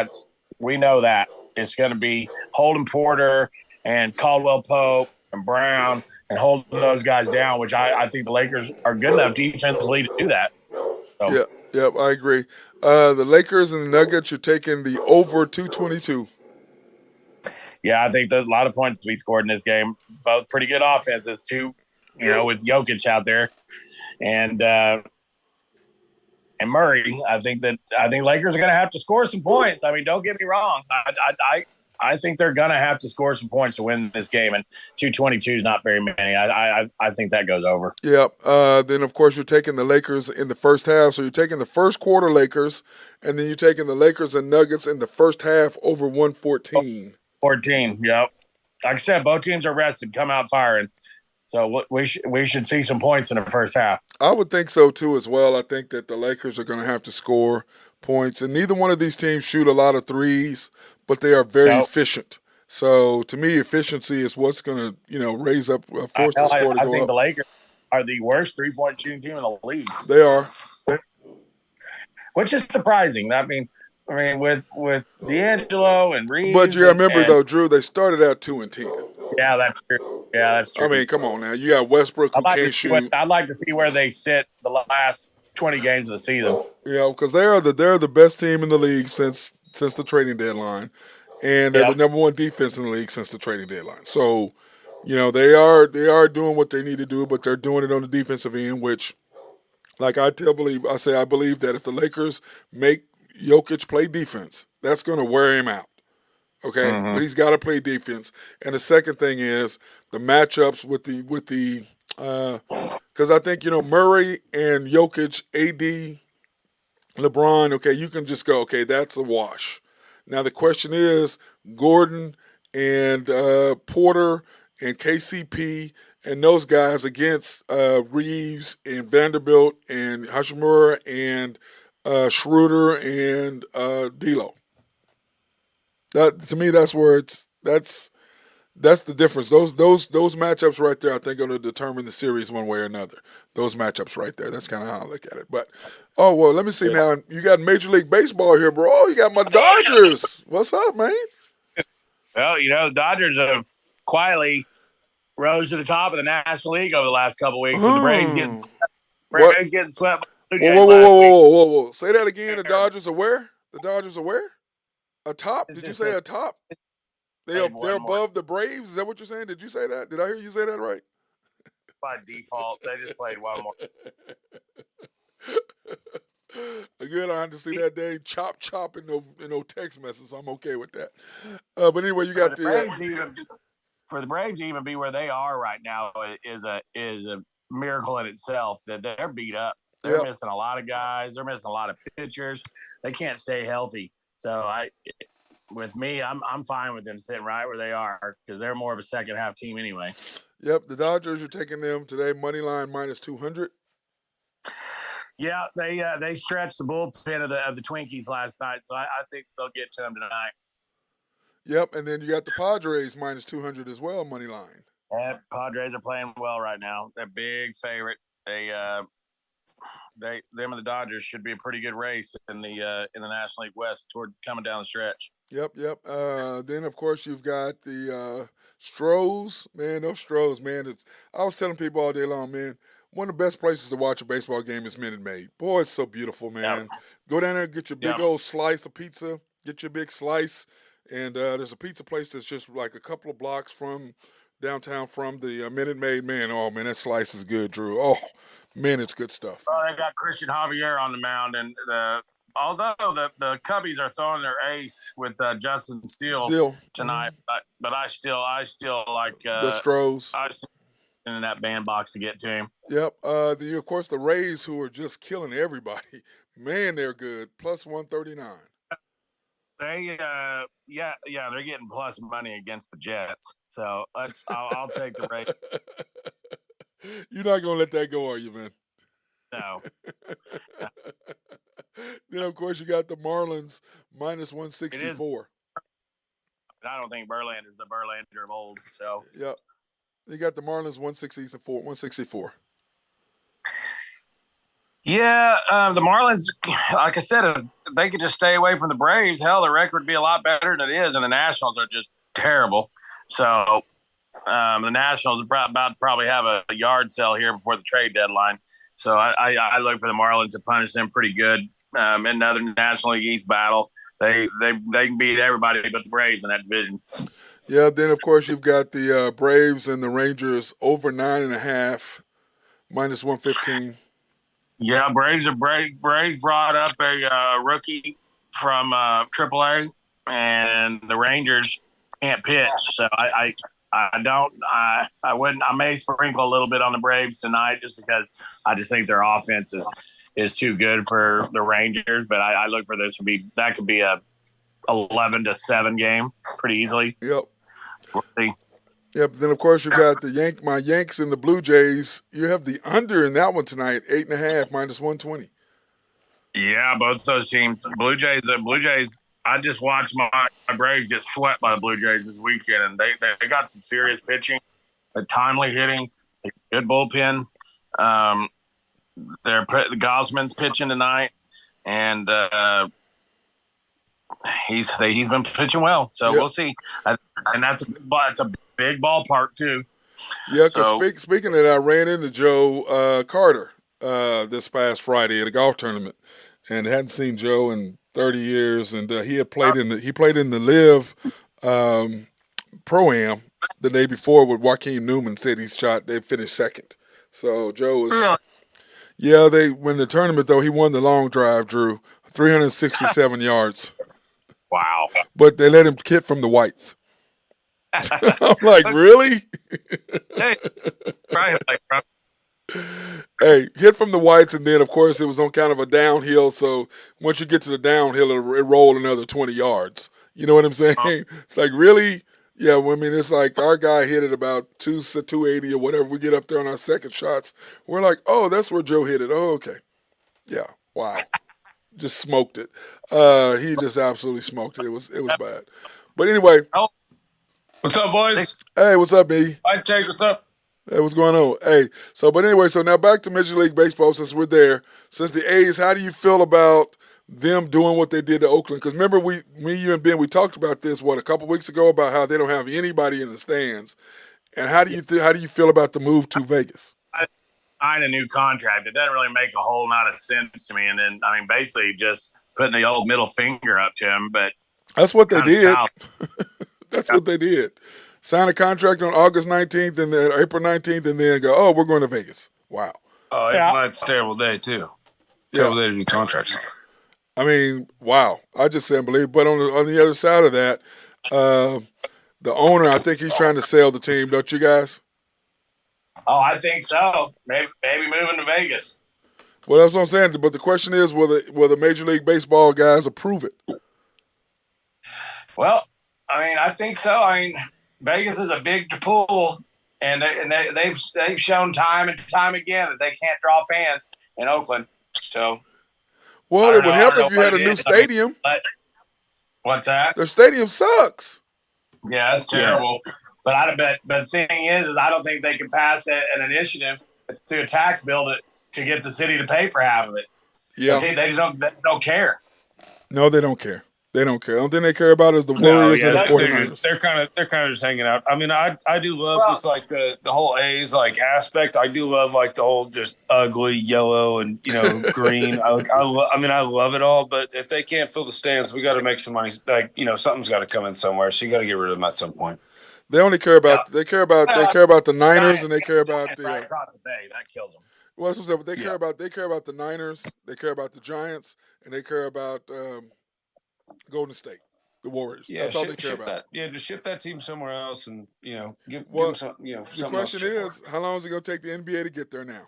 we know that it's going to be Holden Porter and Caldwell Pope and Brown and holding those guys down, which I think the Lakers are good enough defensively to do that. So. Yep, I agree. The Lakers and the Nuggets, you're taking the over 222. Yeah, I think there's a lot of points to be scored in this game. Both pretty good offenses too, with Jokic out there, and Murray. I think Lakers are going to have to score some points. I mean, don't get me wrong. I think they're going to have to score some points to win this game, and 222 is not very many. I think that goes over. Yep. Then, of course, you're taking the Lakers in the first half. So you're taking the first quarter Lakers, and then you're taking the Lakers and Nuggets in the first half over 114. 14, yep. Like I said, both teams are rested, come out firing. So we should see some points in the first half. I would think so, too, as well. I think that the Lakers are going to have to score points. And neither one of these teams shoot a lot of threes, but they are very efficient. So, to me, efficiency is what's going to, raise up, force the score to go up. I think the Lakers are the worst three-point shooting team in the league. They are. Which is surprising. I mean, with D'Angelo and Reeves. But you remember, though, Drew, they started out 2-10. Yeah, that's true. I mean, come on now. You got Westbrook who can't shoot. I'd like to see where they sit the last 20 games of the season. Yeah, because they're the best team in the league since the trading deadline, and they're the number one defense in the league since the trading deadline. So, they are doing what they need to do, but they're doing it on the defensive end, which, like I believe that if the Lakers make Jokic play defense, that's going to wear him out. Okay, but he's got to play defense. And the second thing is the matchups with the Because I think Murray and Jokic, AD, LeBron. Okay, you can just go. Okay, that's a wash. Now the question is Gordon and Porter and KCP and those guys against Reeves and Vanderbilt and Hashimura and Schroeder and D'Lo. That to me, that's where that's the difference. Those matchups right there, I think, are going to determine the series one way or another. Those matchups right there. That's kind of how I look at it. But oh well, let me see now. You got Major League Baseball here, bro. Oh, you got my Dodgers. What's up, man? Well, the Dodgers have quietly rose to the top of the National League over the last couple of weeks. With the Braves getting swept by the Blue Jays last week. Whoa. Say that again. The Dodgers are where? The Dodgers are where? Atop? Did you say atop? They're above the Braves? Is that what you're saying? Did you say that? Did I hear you say that right? By default, they just played one more. Good, I had to see that day chop in no text message, so I'm okay with that. But anyway, you got for the Braves to even be where they are right now is a miracle in itself. That they're beat up. They're missing a lot of guys. They're missing a lot of pitchers. They can't stay healthy. So with me, I'm fine with them sitting right where they are because they're more of a second half team anyway. Yep, the Dodgers are taking them today. Money line minus 200. Yeah, they stretched the bullpen of the Twinkies last night, so I think they'll get to them tonight. Yep, and then you got the Padres minus 200 as well, money line. Yeah, Padres are playing well right now. They're big favorite. Them and the Dodgers should be a pretty good race in the National League West toward coming down the stretch. Yep. Then of course you've got the Stros, man. Those Stros, man. I was telling people all day long, man. One of the best places to watch a baseball game is Minute Maid. Boy, it's so beautiful, man. Yep. Go down there, get your big old slice of pizza. Get your big slice, and there's a pizza place that's just like a couple of blocks from downtown from the Minute Maid. Man, oh man, that slice is good, Drew. Oh man, it's good stuff. Oh, they got Christian Javier on the mound, and although the Cubbies are throwing their ace with Justin Steele tonight, but I still like the Stros. I still in that bandbox to get to him. Yep. Of course, the Rays, who are just killing everybody. Man, they're good. Plus 139. They're getting plus money against the Jets. So I'll take the Rays. You're not gonna let that go, are you, man? No. Then of course you got the Marlins minus 164. I don't think Verlander is the Verlander of old. So yep. You got the Marlins 164. Yeah, the Marlins, like I said, if they could just stay away from the Braves, hell, the record would be a lot better than it is, and the Nationals are just terrible. So the Nationals are about to probably have a yard sale here before the trade deadline. So I look for the Marlins to punish them pretty good in another National League East battle. They can beat everybody but the Braves in that division. Yeah, then of course you've got the Braves and the Rangers over 9.5, minus 115. Yeah, Braves brought up a rookie from AAA, and the Rangers can't pitch. So I may sprinkle a little bit on the Braves tonight just because I just think their offense is too good for the Rangers. But I look for this that could be a 11-7 game pretty easily. Yep. We'll see. Yep. Then of course you've got my Yanks and the Blue Jays. You have the under in that one tonight, 8.5 minus 120. Yeah, both those teams. Blue Jays. I just watched my Braves get swept by the Blue Jays this weekend, and they got some serious pitching, a timely hitting, a good bullpen. The Gosman's pitching tonight, and he's been pitching well. So We'll see. And that's a big ballpark too. Yeah, because speaking of that, I ran into Joe Carter this past Friday at a golf tournament, and hadn't seen Joe in 30 years, and he had played in the Live Pro-Am the day before with Joaquin Newman. Said they finished second. So Joe was they win the tournament though. He won the long drive, Drew, 367 yards. Wow. But they let him hit from the whites. I'm like, really? Hey, probably like, Hey, hit from the whites, and then of course it was on kind of a downhill. So once you get to the downhill, it roll another 20 yards. You know what I'm saying? It's like, really? Yeah. Well, I mean, it's like our guy hit it about 280 or whatever. We get up there on our second shots. We're like, oh, that's where Joe hit it. Oh, okay. Yeah. Wow. Just smoked it. He just absolutely smoked it. It was bad. But anyway, oh, what's up, boys? hey, what's up, B? Hi, Jake. What's up? Hey, what's going on? Hey, but anyway, so now back to Major League Baseball since we're there. Since the A's, how do you feel about them doing what they did to Oakland? Because remember, me, you, and Ben, we talked about this, a couple weeks ago about how they don't have anybody in the stands. And how do you feel about the move to Vegas? Sign a new contract. It doesn't really make a whole lot of sense to me. And then, I mean, basically just putting the old middle finger up to him. But that's what they did. That's what they did. Sign a contract on August 19th and then April 19th, and then go, oh, we're going to Vegas. Wow. Oh, that's a terrible day, too. Terrible day to do contracts. I mean, wow. I just can't believe. But on the other side of that, the owner, I think he's trying to sell the team, don't you guys? Oh, I think so. Maybe moving to Vegas. Well, that's what I'm saying. But the question is, will the Major League Baseball guys approve it? Well, I mean, I think so. I mean, Vegas is a big pool, and they've shown time and time again that they can't draw fans in Oakland. So, well, it would help if you had a new stadium. What's that? Their stadium sucks. Yeah, that's terrible. Yeah. But the thing is I don't think they can pass an initiative through a tax bill to get the city to pay for half of it. Yeah, they just don't care. No, they don't care. They don't care. The only thing they care about is the Warriors and the 49ers. They're kind of just hanging out. I mean, I do love just like the whole A's like aspect. I do love like the whole just ugly yellow and green. I love it all. But if they can't fill the stands, we got to make some money. Like something's got to come in somewhere. So you got to get rid of them at some point. They only care about they care about the Niners, and they care about the right across the bay. That kills them. Well, that's what I'm saying. But they care about the Niners. They care about the Giants, and they care about Golden State, the Warriors. Yeah, that's all they care about. Just ship that team somewhere else, and give them some. The question is, how long is it going to take the NBA to get there now?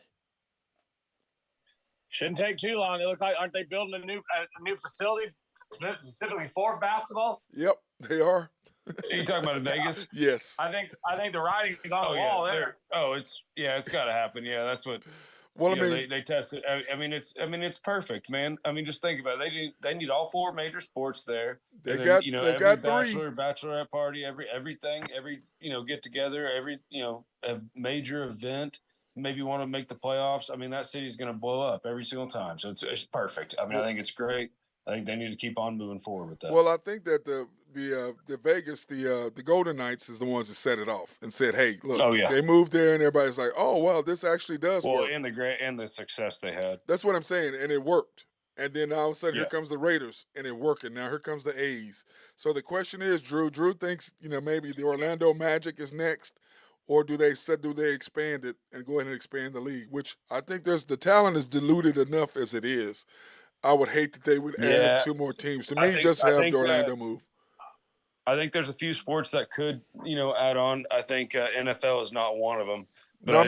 Shouldn't take too long. It looks like aren't they building a new facility specifically for basketball? Yep, they are. Are you talking about in Vegas? Yes. I think the writing's on the wall there. It's got to happen. Yeah, that's what. Well, I mean, they tested. I mean, it's perfect, man. I mean, just think about it. They need all four major sports there. They've got three bachelorette party, everything, get together, a major event. Maybe want to make the playoffs. I mean, that city's going to blow up every single time. So it's perfect. I mean, I think it's great. I think they need to keep on moving forward with that. Well, I think that the Vegas, the Golden Knights is the ones that set it off and said, "Hey, look, they moved there," and everybody's like, "Oh, well, this actually does work." And the success they had. That's what I'm saying, and it worked. And then all of a sudden, here comes the Raiders, and it worked. And now here comes the A's. So the question is, Drew thinks maybe the Orlando Magic is next, or do they expand it and go ahead and expand the league? Which I think the talent is diluted enough as it is. I would hate that they would add two more teams. To me, have the Orlando move. I think there's a few sports that could, add on. I think NFL is not one of them. But no, I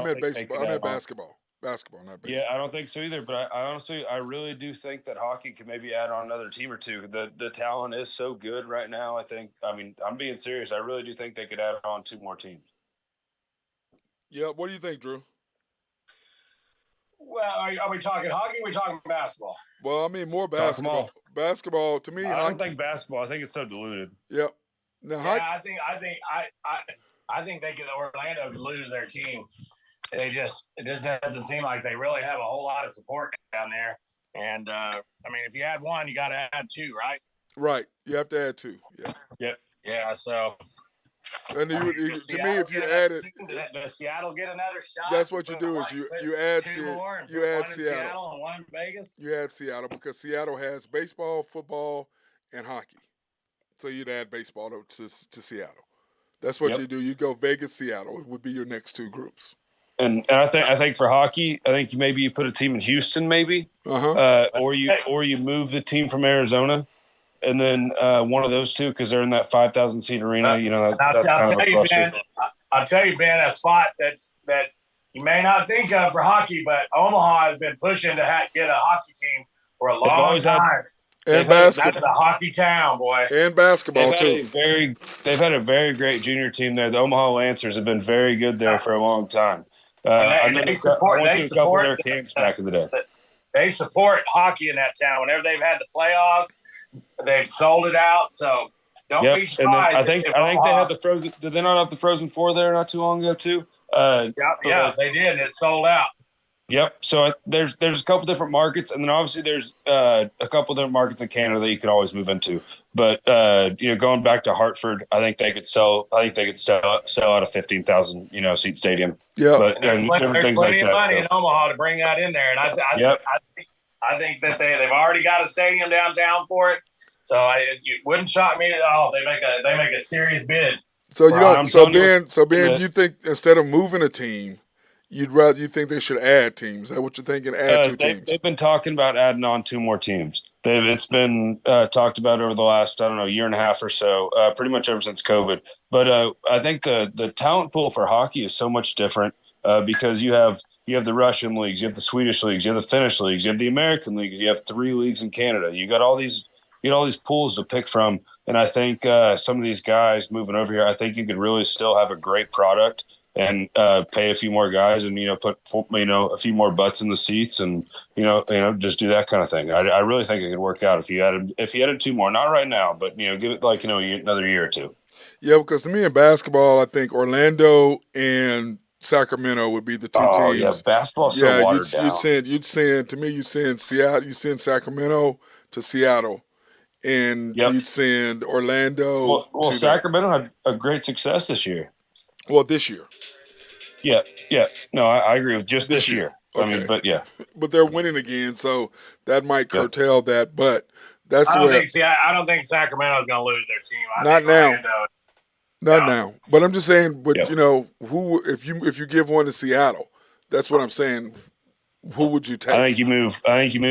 meant baseball. I meant basketball. Basketball, not baseball. Yeah, I don't think so either. But I really do think that hockey can maybe add on another team or two. The talent is so good right now. I'm being serious. I really do think they could add on two more teams. Yeah, what do you think, Drew? Well, are we talking hockey? Or are we talking basketball? Well, I mean more basketball. Basketball to me. I don't think basketball. I think it's so diluted. Yep. No, I think they could. Orlando could lose their team. It just doesn't seem like they really have a whole lot of support down there. And if you add one, you got to add two, right? Right. You have to add two. Yeah. Yep. Yeah. So. And to me, if you add it, does Seattle get another shot? That's what you do. Is you add Seattle. Seattle and one in Vegas. You add Seattle because Seattle has baseball, football, and hockey. So you'd add baseball to Seattle. That's what you do. You go Vegas, Seattle. It would be your next two groups. And I think for hockey, I think maybe you put a team in Houston, maybe, or you move the team from Arizona. and then one of those two because they're in that 5,000 seat arena. That's kind of a cluster. I'll tell you, Ben, a spot that you may not think of for hockey, but Omaha has been pushing to get a hockey team for a long time. And that's a hockey town, boy. And basketball too. They've had a very great junior team there. The Omaha Lancers have been very good there for a long time. I went to a couple of their camps back in the day. They support hockey in that town. Whenever they've had the playoffs, they've sold it out. So don't be surprised. And I think they had the Frozen. Did they not have the Frozen Four there not too long ago too? Yeah, they did. It sold out. Yep. So there's a couple different markets, and then obviously there's a couple different markets in Canada that you could always move into. But going back to Hartford, I think they could sell out a 15,000 seat stadium. Yeah. But there's plenty of money in Omaha to bring that in there, and I think that they've already got a stadium downtown for it. So it wouldn't shock me at all. They make a serious bid. So Ben, you think instead of moving a team, you think they should add teams? Is that what you're thinking? Add two teams. They've been talking about adding on 2 more teams. It's been talked about over the last year and a half or so, pretty much ever since COVID. But I think the talent pool for hockey is so much different because you have the Russian leagues, you have the Swedish leagues, you have the Finnish leagues, you have the American leagues, you have 3 leagues in Canada. You got all these pools to pick from, and I think some of these guys moving over here, I think you could really still have a great product and pay a few more guys and put a few more butts in the seats and just do that kind of thing. I really think it could work out if you added 2 more, not right now, but give it another year or 2. Yeah, because to me in basketball, I think Orlando and Sacramento would be the 2 teams. Oh yeah, basketball's so watered down. You'd send Seattle, you send Sacramento to Seattle. And you'd send Orlando. Well, Sacramento had a great success this year. Well, this year. Yeah. No, I agree with just this year. Okay. I mean, but yeah. But they're winning again, so that might curtail that. But that's I don't think Sacramento's going to lose their team. Not now. But I'm just saying. But who if you give one to Seattle, that's what I'm saying. Who would you take? I think you move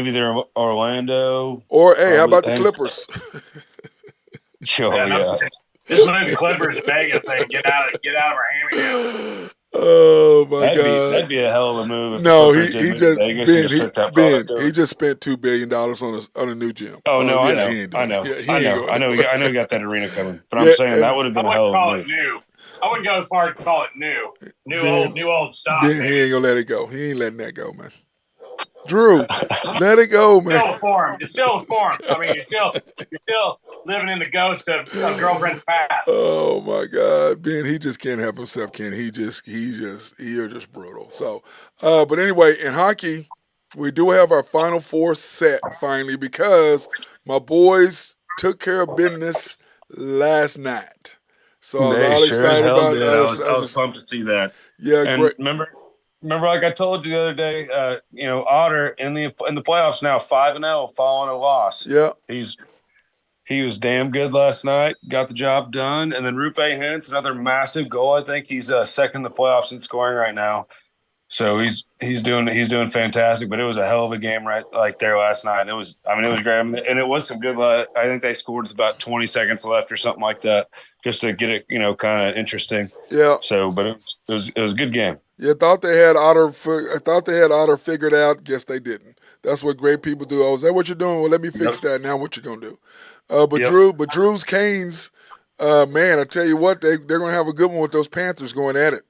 either Orlando or how about the Clippers? Sure, yeah. Just move the Clippers to Vegas and get out of our hand-me-downs. Oh my God, that'd be a hell of a move. No, he just spent $2 billion on a new gym. Oh no, I know. I know. He got that arena coming, but I'm saying that would have been a hell of a move. I wouldn't go as far as to call it new old stuff. Ben, he ain't gonna let it go. He ain't letting that go, man. Drew, let it go, man. It's still a form. I mean, you're still living in the ghost of girlfriend's past. Oh my God, Ben, he just can't help himself, Ken. You're just brutal. So, but anyway, in hockey, we do have our Final Four set finally because my boys took care of business last night. So I was all excited about it. I was pumped to see that. Yeah, and great. Remember, like I told you the other day, Otter in the playoffs now 5-0, following a loss. Yeah, he was damn good last night. Got the job done, and then Rupe Hintz, another massive goal. I think he's second in the playoffs in scoring right now. So he's doing fantastic. But it was a hell of a game there last night. It was great, and it was some good. I think they scored with about 20 seconds left or something like that, just to get it kind of interesting. Yeah. So, but it was a good game. Yeah, I thought they had Otter figured out. Guess they didn't. That's what great people do. Oh, is that what you're doing? Well, let me fix that. Now what you gonna do? Drew's Canes, man, I tell you what, they're gonna have a good one with those Panthers going at it.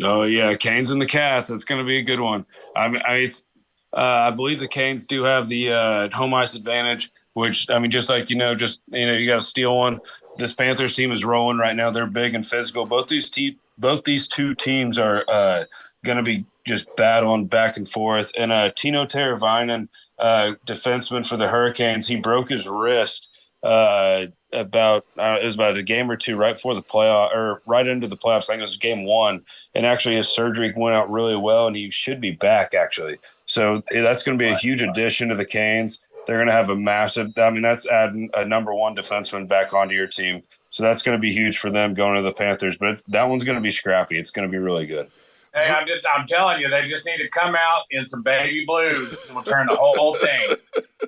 Oh yeah, Canes and the Cats. That's gonna be a good one. I believe the Canes do have the home ice advantage, which just like you got to steal one. This Panthers team is rolling right now. They're big and physical. Both these 2 teams are going to be just battling back and forth. And Tino Teravainen, defenseman for the Hurricanes, he broke his wrist it was about a game or 2 right before the playoff or right into the playoffs. I think it was game 1, and actually his surgery went out really well, and he should be back actually. So that's going to be a huge addition to the Canes. They're going to have a massive – that's adding a number 1 defenseman back onto your team. So that's going to be huge for them going to the Panthers. But that one's going to be scrappy. It's going to be really good. Hey, I'm telling you, they just need to come out in some baby blues and we'll turn the whole thing.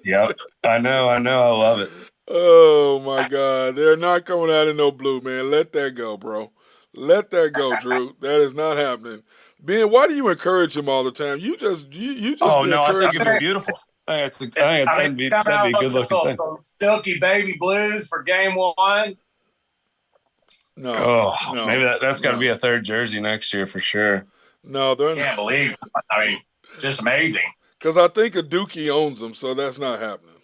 Yep. I know. I love it. Oh my God, they're not coming out in no blue, man. Let that go, bro. Let that go, Drew. That is not happening. Ben, why do you encourage him all the time? You just Oh be no, I think it'd be encouraging him. beautiful. I mean, come That'd be out a good with looking thing. some silky baby blues for game one. No, Oh, maybe no, that's got to be no, a third jersey next year for sure. no. They're Can't not. believe. I mean, just amazing. Because I think a Dookie owns them, so that's not happening.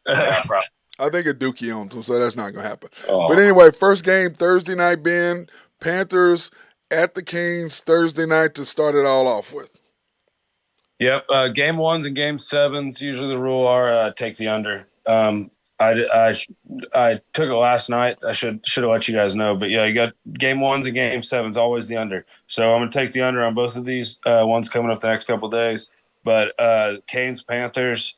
Yeah, probably. I think a Dookie owns them, so that's not going to happen. But Oh, anyway, first game Thursday night, Ben. Panthers at the Canes Thursday night to start it all off with. yep. Game ones and game sevens. Usually the rule are take the under. I took it last night. I should have let you guys know, but yeah, you got game ones and game sevens always the under. So I'm gonna take the under on both of these ones coming up the next couple of days. But Canes Panthers.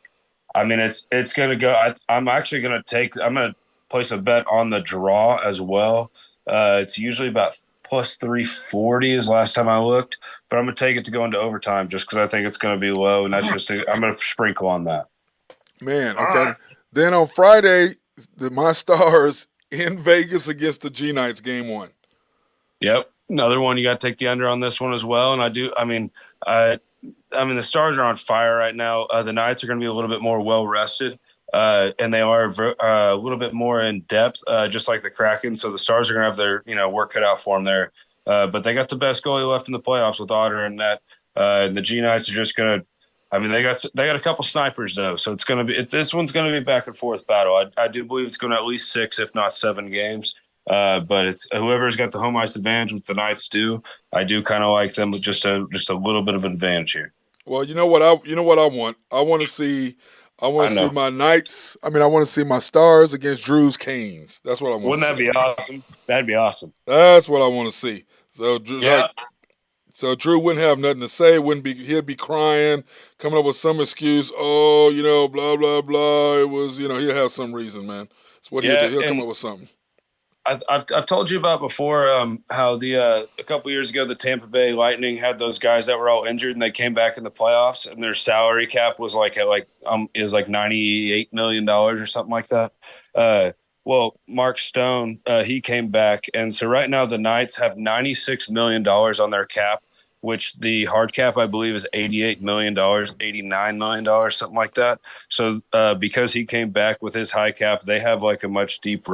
I mean, it's gonna go. I'm actually gonna I'm gonna place a bet on the draw as well. It's usually about plus 340 is last time I looked, but I'm gonna take it to go into overtime just because I think it's gonna be low, and I'm gonna sprinkle on that. Man, All okay. right. Then on Friday, my Stars in Vegas against the G Knights game one. Yep, another one you got to take the under on this one as well. And I do. I mean, the Stars are on fire right now. The Knights are going to be a little bit more well rested, and they are a little bit more in depth, just like the Kraken. So the Stars are going to have their work cut out for them there. But they got the best goalie left in the playoffs with Otter and net. And the G Knights are just going to. I mean, they got a couple snipers though, so this one's going to be back and forth battle. I do believe it's going to at least 6, if not 7 games. But it's whoever's got the home ice advantage, with the Knights do. I do kind of like them with just a little bit of advantage here. Well, you know what I want. I want to see my Knights. I mean, I want to see my Stars against Drew's Canes. That's what I want Wouldn't to that see. be awesome? That'd be awesome. That's what I want to see. So Drew's Yeah. so Drew wouldn't have nothing to say. He'd be crying, coming up with some excuse. Oh, blah blah blah. It was, he'll have some reason, man. That's what he'll do. He'll come up with something. I've told you about before how a couple years ago the Tampa Bay Lightning had those guys that were all injured and they came back in the playoffs and their salary cap was like $98 million or something like that. Well, Mark Stone, he came back, and so right now the Knights have $96 million on their cap, which the hard cap I believe is $88 million, $89 million, something like that. So because he came back with his high cap, they have like a much deeper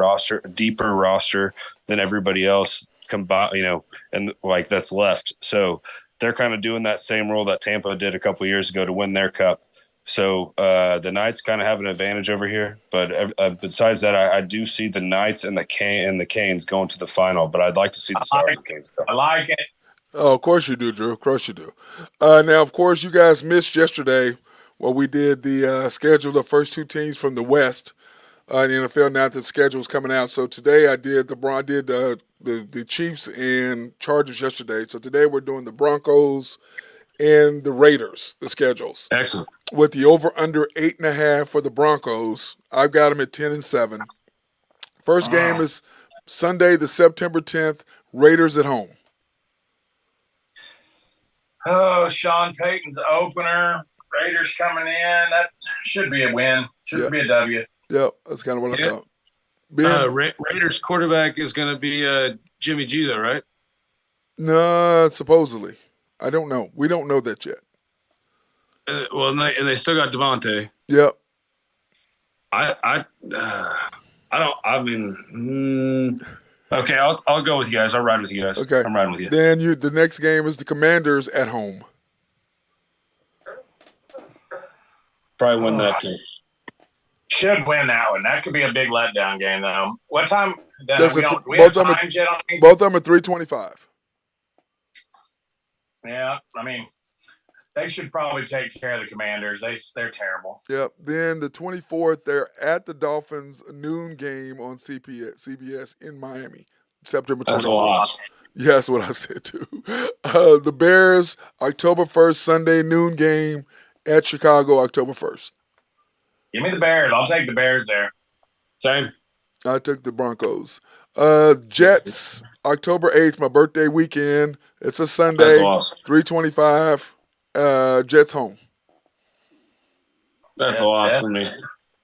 roster than everybody else combined, and like that's left. So they're kind of doing that same role that Tampa did a couple years ago to win their cup. So the Knights kind of have an advantage over here, but besides that, I do see the Knights and the Canes going to the final. But I'd like to see the Stars and Canes go. I like it. Oh, of course you do, Drew. Of course you do. Now, of course, you guys missed yesterday where we did the schedule of the first 2 teams from the West in the NFL. Now that the schedule's coming out, so today I did the Chiefs and Chargers yesterday. So today we're doing the Broncos and the Raiders, the schedules. Excellent. With the over/under 8.5 for the Broncos, I've got them at 10-7. First game is Sunday, the September 10th. Raiders at home. Oh, Sean Payton's opener. Raiders coming in. That should be a win. Should be a W. Yep, that's kind of what I thought. Ben? Raiders quarterback is going to be Jimmy G, though, right? No, supposedly. I don't know. We don't know that yet. And they still got Devontae. Yep. I don't. I mean, okay. I'll go with you guys. I'll ride with you guys. Okay. I'm riding with you. Then the next game is the Commanders at home. Probably win that too. Should win that one. That could be a big letdown game, though. What time? Both We of have them times yet on these? Both of them are 3:25. Yeah, I mean, they should probably take care of the Commanders. They're terrible. Yep. Then the 24th, they're at the Dolphins noon game on CBS in Miami, September 24th. That's a lot. Yeah, that's what I said too. The Bears, October 1st, Sunday noon game at Chicago, October 1st. Give me the Bears. I'll take the Bears there. Same. I took the Broncos. Jets, October 8th, my birthday weekend. It's a Sunday, That's awesome. 3:25. Jets home. That's a loss for me.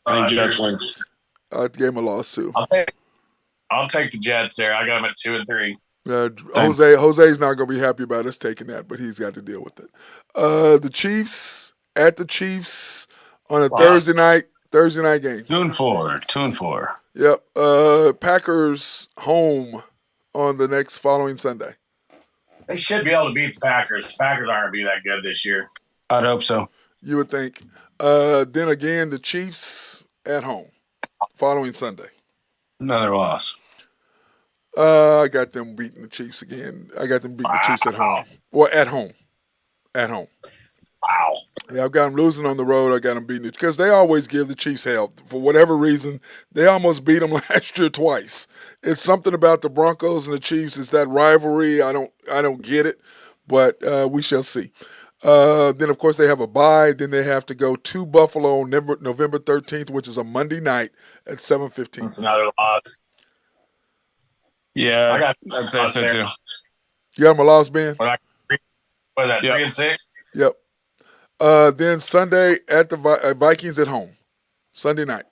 I think Jets win. I gave him a loss too. I'll take the Jets there. I got them at 2 and 3. Jose's not going to be happy about us taking that, but he's got to deal with it. The Chiefs at the Chiefs on a Thursday night game. 2 and 4. 2 and 4. Yep. Packers home on the following Sunday. They should be able to beat the Packers. Packers aren't going to be that good this year. I'd hope so. You would think. Then again, the Chiefs at home following Sunday. Another loss. I got them beating the Chiefs again. I got them beating the Chiefs at home. Well, at home. At home. Wow. Yeah, I've got them losing on the road. I got them beating it because they always give the Chiefs hell. For whatever reason, they almost beat them last year twice. It's something about the Broncos and the Chiefs. It's that rivalry. I don't get it, but we shall see. Then, of course, they have a bye. Then they have to go to Buffalo on November 13th, which is a Monday night at 7:15. That's another loss. Yeah, I'd say so too. You got them a loss, Ben? What is that, 3 and 6? Yep. Then Sunday at the Vikings at home. Sunday night.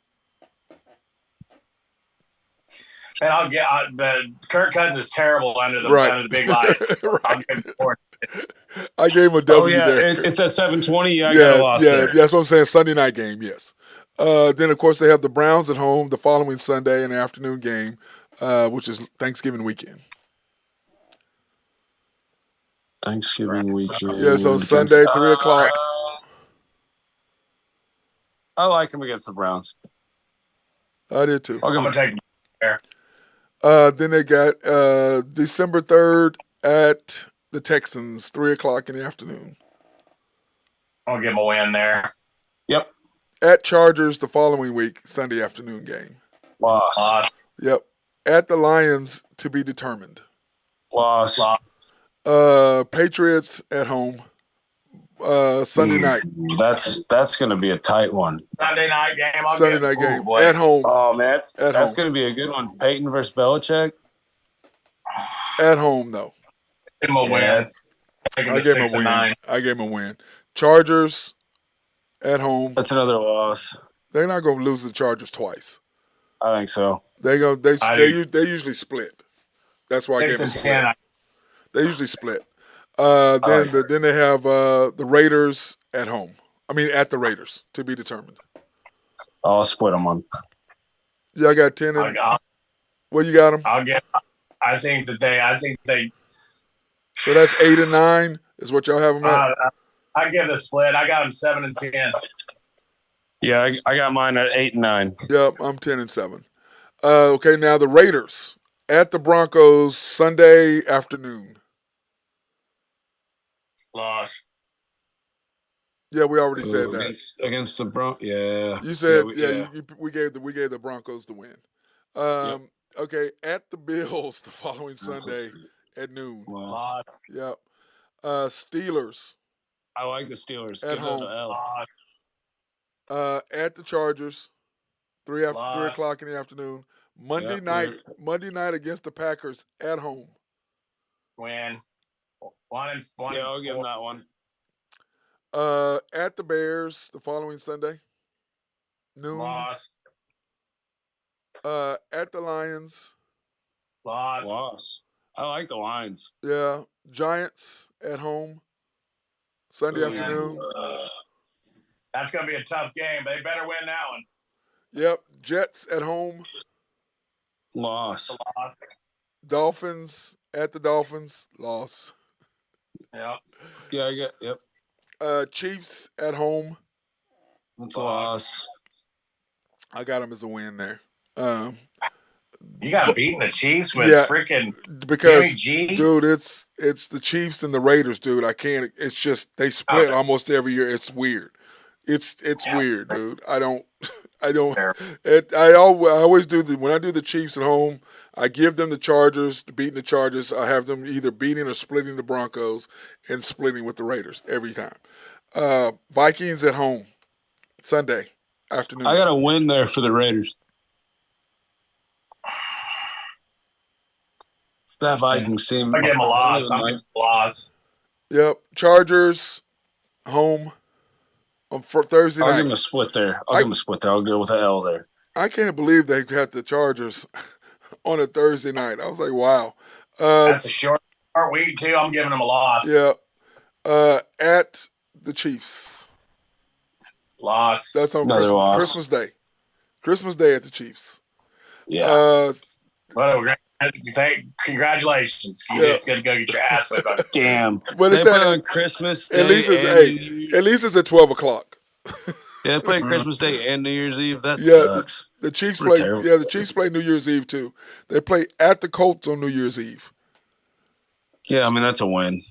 Man, Kirk Cousins is terrible under the big lights. Right. I gave him a W there. It's at 7:20. I got a loss there. That's what I'm saying. Sunday night game, yes. Then, of course, they have the Browns at home the following Sunday, an afternoon game, which is Thanksgiving weekend. Thanksgiving weekend. Yeah, so Sunday, 3 o'clock. I like him against the Browns. I did too. I'm going to take him there. Then they got December 3rd at the Texans, 3 o'clock in the afternoon. I'll give him a win there. Yep. At Chargers the following week, Sunday afternoon game. Loss. Yep. At the Lions to be determined. Loss. Patriots at home. Sunday night. That's going to be a tight one. Sunday night game. At home. Oh man, that's going to be a good one. Peyton versus Belichick. At home though. Give him a win. I gave him a win. Chargers at home. That's another loss. They're not going to lose the Chargers twice. I think so. They usually split. That's why I gave them a split. They usually split. Then they have the Raiders at home. I mean, at the Raiders to be determined. I'll split them on. Yeah, I got 10. What you got them? I think they. So that's 8 and 9 is what y'all have them at. I give the split. I got them 7 and 10. Yeah, I got mine at 8 and 9. Yep, I'm 10 and 7. Okay, now the Raiders at the Broncos Sunday afternoon. Loss. Yeah, we already said that against the Broncos. Yeah, you said we gave the Broncos the win. Okay, at the Bills the following Sunday at noon. Loss. Yep. Steelers. I like the Steelers at home. At the Chargers, 3 o'clock in the afternoon. Monday night against the Packers at home. Win. 1 and 1. Yeah, I'll give them that one. At the Bears the following Sunday, noon. Loss. At the Lions. Loss. I like the Lions. Yeah. Giants at home, Sunday afternoon. That's going to be a tough game. They better win that one. Yep. Jets at home. Loss. Dolphins at the Dolphins. Loss. Yep. Yeah, I get. Yep. Chiefs at home. That's a loss. I got them as a win there. You got beating the Chiefs with freaking because Jimmy G? Dude, it's the Chiefs and the Raiders, dude. I can't. It's just they split almost every year. It's weird. It's weird, dude. I always do when I do the Chiefs at home. I give them the Chargers, beating the Chargers. I have them either beating or splitting the Broncos and splitting with the Raiders every time. Vikings at home, Sunday afternoon. I got a win there for the Raiders. That Vikings team. I give them a loss. I'm giving a loss. Yep. Chargers home on for Thursday night. I'll give them a split there. I'll give them a split there. I'll go with an L there. I can't believe they got the Chargers on a Thursday night. I was like, wow. That's a short week too. I'm giving them a loss. Yeah. At the Chiefs. Loss. That's on Another loss. Christmas Day. Christmas Day at the Chiefs. Yeah. Congratulations. You Yeah. just got to go get your ass whipped. Damn. But it's They play at, on Christmas Day at least it's and New Year's. at least it's at 12 o'clock. Yeah, they play Christmas Day and New Year's Eve. That Yeah, sucks. the Chiefs What a play. terrible Yeah, the Chiefs play New Year's Eve too. They play at the Colts on New Year's Eve. Yeah, I mean that's a win.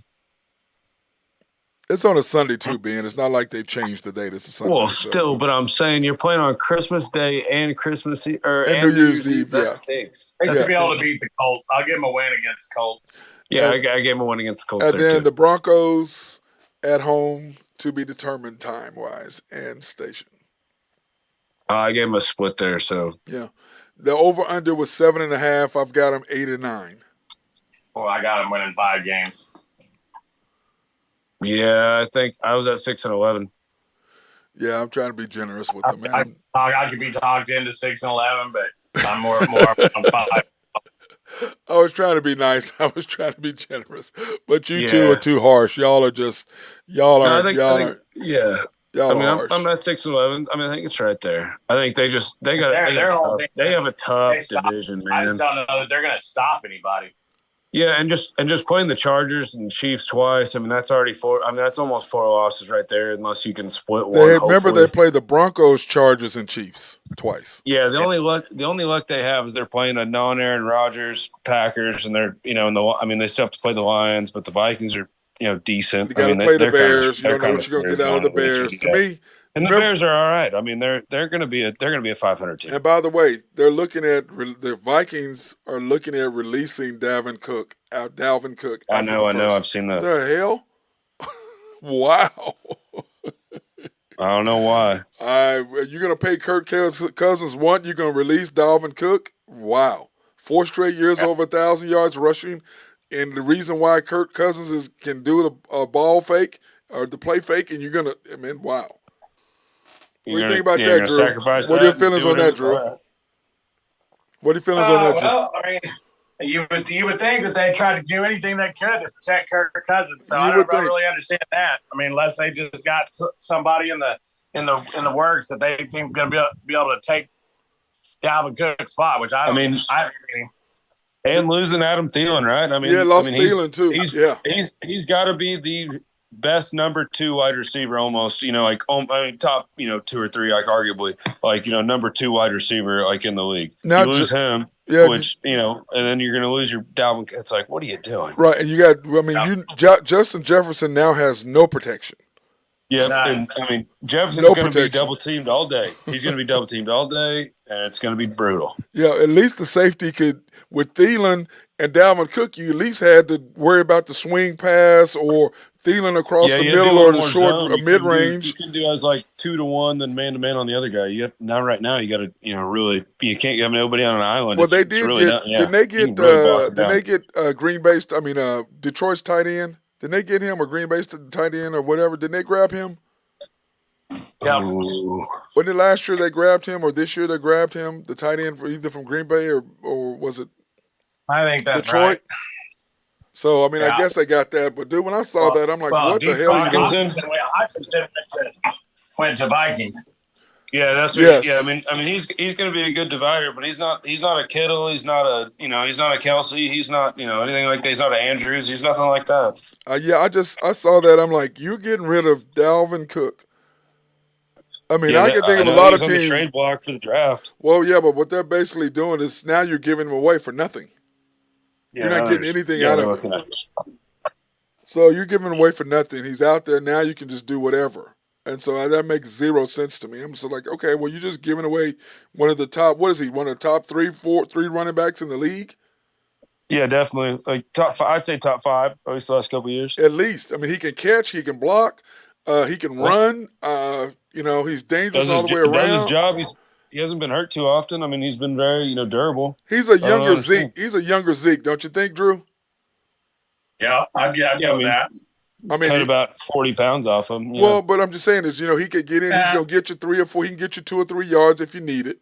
It's on a Sunday too, Ben. It's not like they've changed the date. It's a Sunday. Well, so. still, but I'm saying you're playing on Christmas Day and Christmas Eve And New Year's Eve, That yeah. stinks. They That should be able to stinks. beat the Colts. I'll give them a win against Colts. Yeah, I gave him a win against the Colts. And there, then too. the Broncos at home to be determined time wise and station. I gave him a split there, so Yeah, the over under was 7.5. I've got them 8 and 9. Well, I got them winning 5 games. yeah, I think I was at 6-11. Yeah, I'm trying to be generous with them, man. I could be talked into 6-11, but I'm more on 5. I was trying to be nice. I was trying to be generous, but you two Yeah. are too harsh. Y'all are just y'all No, I aren't think, y'all I think, aren't yeah. y'all I mean, are harsh. I'm at 6-11. I mean, I think it's right there. I think they have a tough division, I man. just don't know that they're going to stop anybody. Yeah, and just playing the Chargers and Chiefs twice. I mean, that's already 4. I mean, that's almost 4 losses right there, unless you can split one. Remember they played the Broncos, Chargers, and Chiefs twice. Yeah, the only luck they have is they're playing a non-Aaron Rodgers Packers, and they're they still have to play the Lions, but the Vikings are decent. You got to play the Bears. You don't know what you're going to get out of the Bears. To me, and the Bears are all right. I mean, they're going to be a 500 team. And by the way, the Vikings are looking at releasing Dalvin Cook. I know. I've seen that. The hell! Wow. I don't know why. You're going to pay Kirk Cousins one. You're going to release Dalvin Cook. Wow. 4 straight years over 1,000 yards rushing. And the reason why Kirk Cousins can do a ball fake or the play fake, and you're going to, wow. What do you think about that, Drew? What are your feelings on that, Drew? What are your feelings on that, Drew? Well, I mean, you would think that they tried to do anything they could to protect Kirk Cousins. So I don't really understand that. I mean, unless they just got somebody in the works that they think is going to be able to take Dalvin Cook's spot, which I haven't seen him. And losing Adam Thielen, right? I mean, lost Thielen too. He's got to be the best number 2 wide receiver, almost. Top 2 or 3, like arguably, number 2 wide receiver, like in the league. You lose him, which and then you're going to lose your Dalvin. It's like, what are you doing? Right, and you got. Justin Jefferson now has no protection. Yeah, and I mean Jefferson's going to be double teamed all day. He's going to be double teamed all day, and it's going to be brutal. Yeah, at least the safety could with Thielen and Dalvin Cook. You at least had to worry about the swing pass or Thielen across the middle or the short mid range. You can do as like 2-to-1, then man to man on the other guy. Right now you got to really you can't have nobody on an island. Well, they did didn't they get Green Bay's? Detroit's tight end. Didn't they get him or Green Bay's tight end or whatever? Didn't they grab him? Yeah. Wasn't it last year they grabbed him or this year they grabbed him, the tight end either from Green Bay or was it I think that's Detroit? Right. So, I mean, I guess they got that. But, dude, when I saw that, I'm like, what the hell are you doing? Hutchinson went to Vikings. Yeah, that's what I mean he's going to be a good divider, but he's not a Kittle, he's not a Kelsey, he's not, anything like that. He's not an Andrews, he's nothing like that. I saw that. I'm like, you're getting rid of Dalvin Cook. I mean, I can think of a lot of teams. On the trade block for the draft. Well, yeah, but what they're basically doing is now you're giving him away for nothing. Yeah, you're not getting anything out of him. So you're giving him away for nothing. He's out there now. You can just do whatever. And so that makes zero sense to me. I'm just like, okay, well, you're just giving away one of the top. What is he? One of the top three running backs in the league. Yeah, definitely. Like I'd say top 5. At least the last couple of years. At least. I mean, he can catch. He can block. He can run. He's dangerous all the way around. Does his job. He hasn't been hurt too often. I mean, he's been very durable. He's a younger Zeke. He's a younger Zeke, don't you think, Drew? Yeah, I'd go with that. I mean, cut about 40 pounds off him. Well, but I'm just saying is, he could get in. He's gonna get you 3 or 4. He can get you 2 or 3 yards if you need it.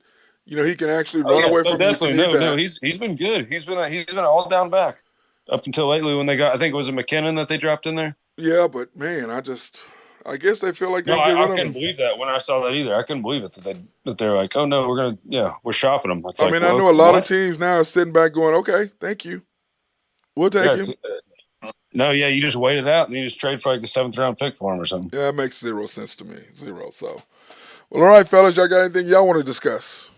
He can actually run away from you if you definitely. need that. He's been good. He's been all down back up until lately when they got. I think it was a McKinnon that they dropped in there. Yeah, but man, I guess they feel like they No, can get I rid of couldn't him. believe that when I saw that either. I couldn't believe it that they're like, oh no, we're shopping them. It's I like, mean, I well, know a lot of what? teams now are sitting back going, okay, thank you. We'll take him. No, yeah, you just wait it out and you just trade for like the 7th-round pick for him or something. Yeah, it makes 0 sense to me. 0. So, well, all right, fellas, y'all got anything y'all want to discuss?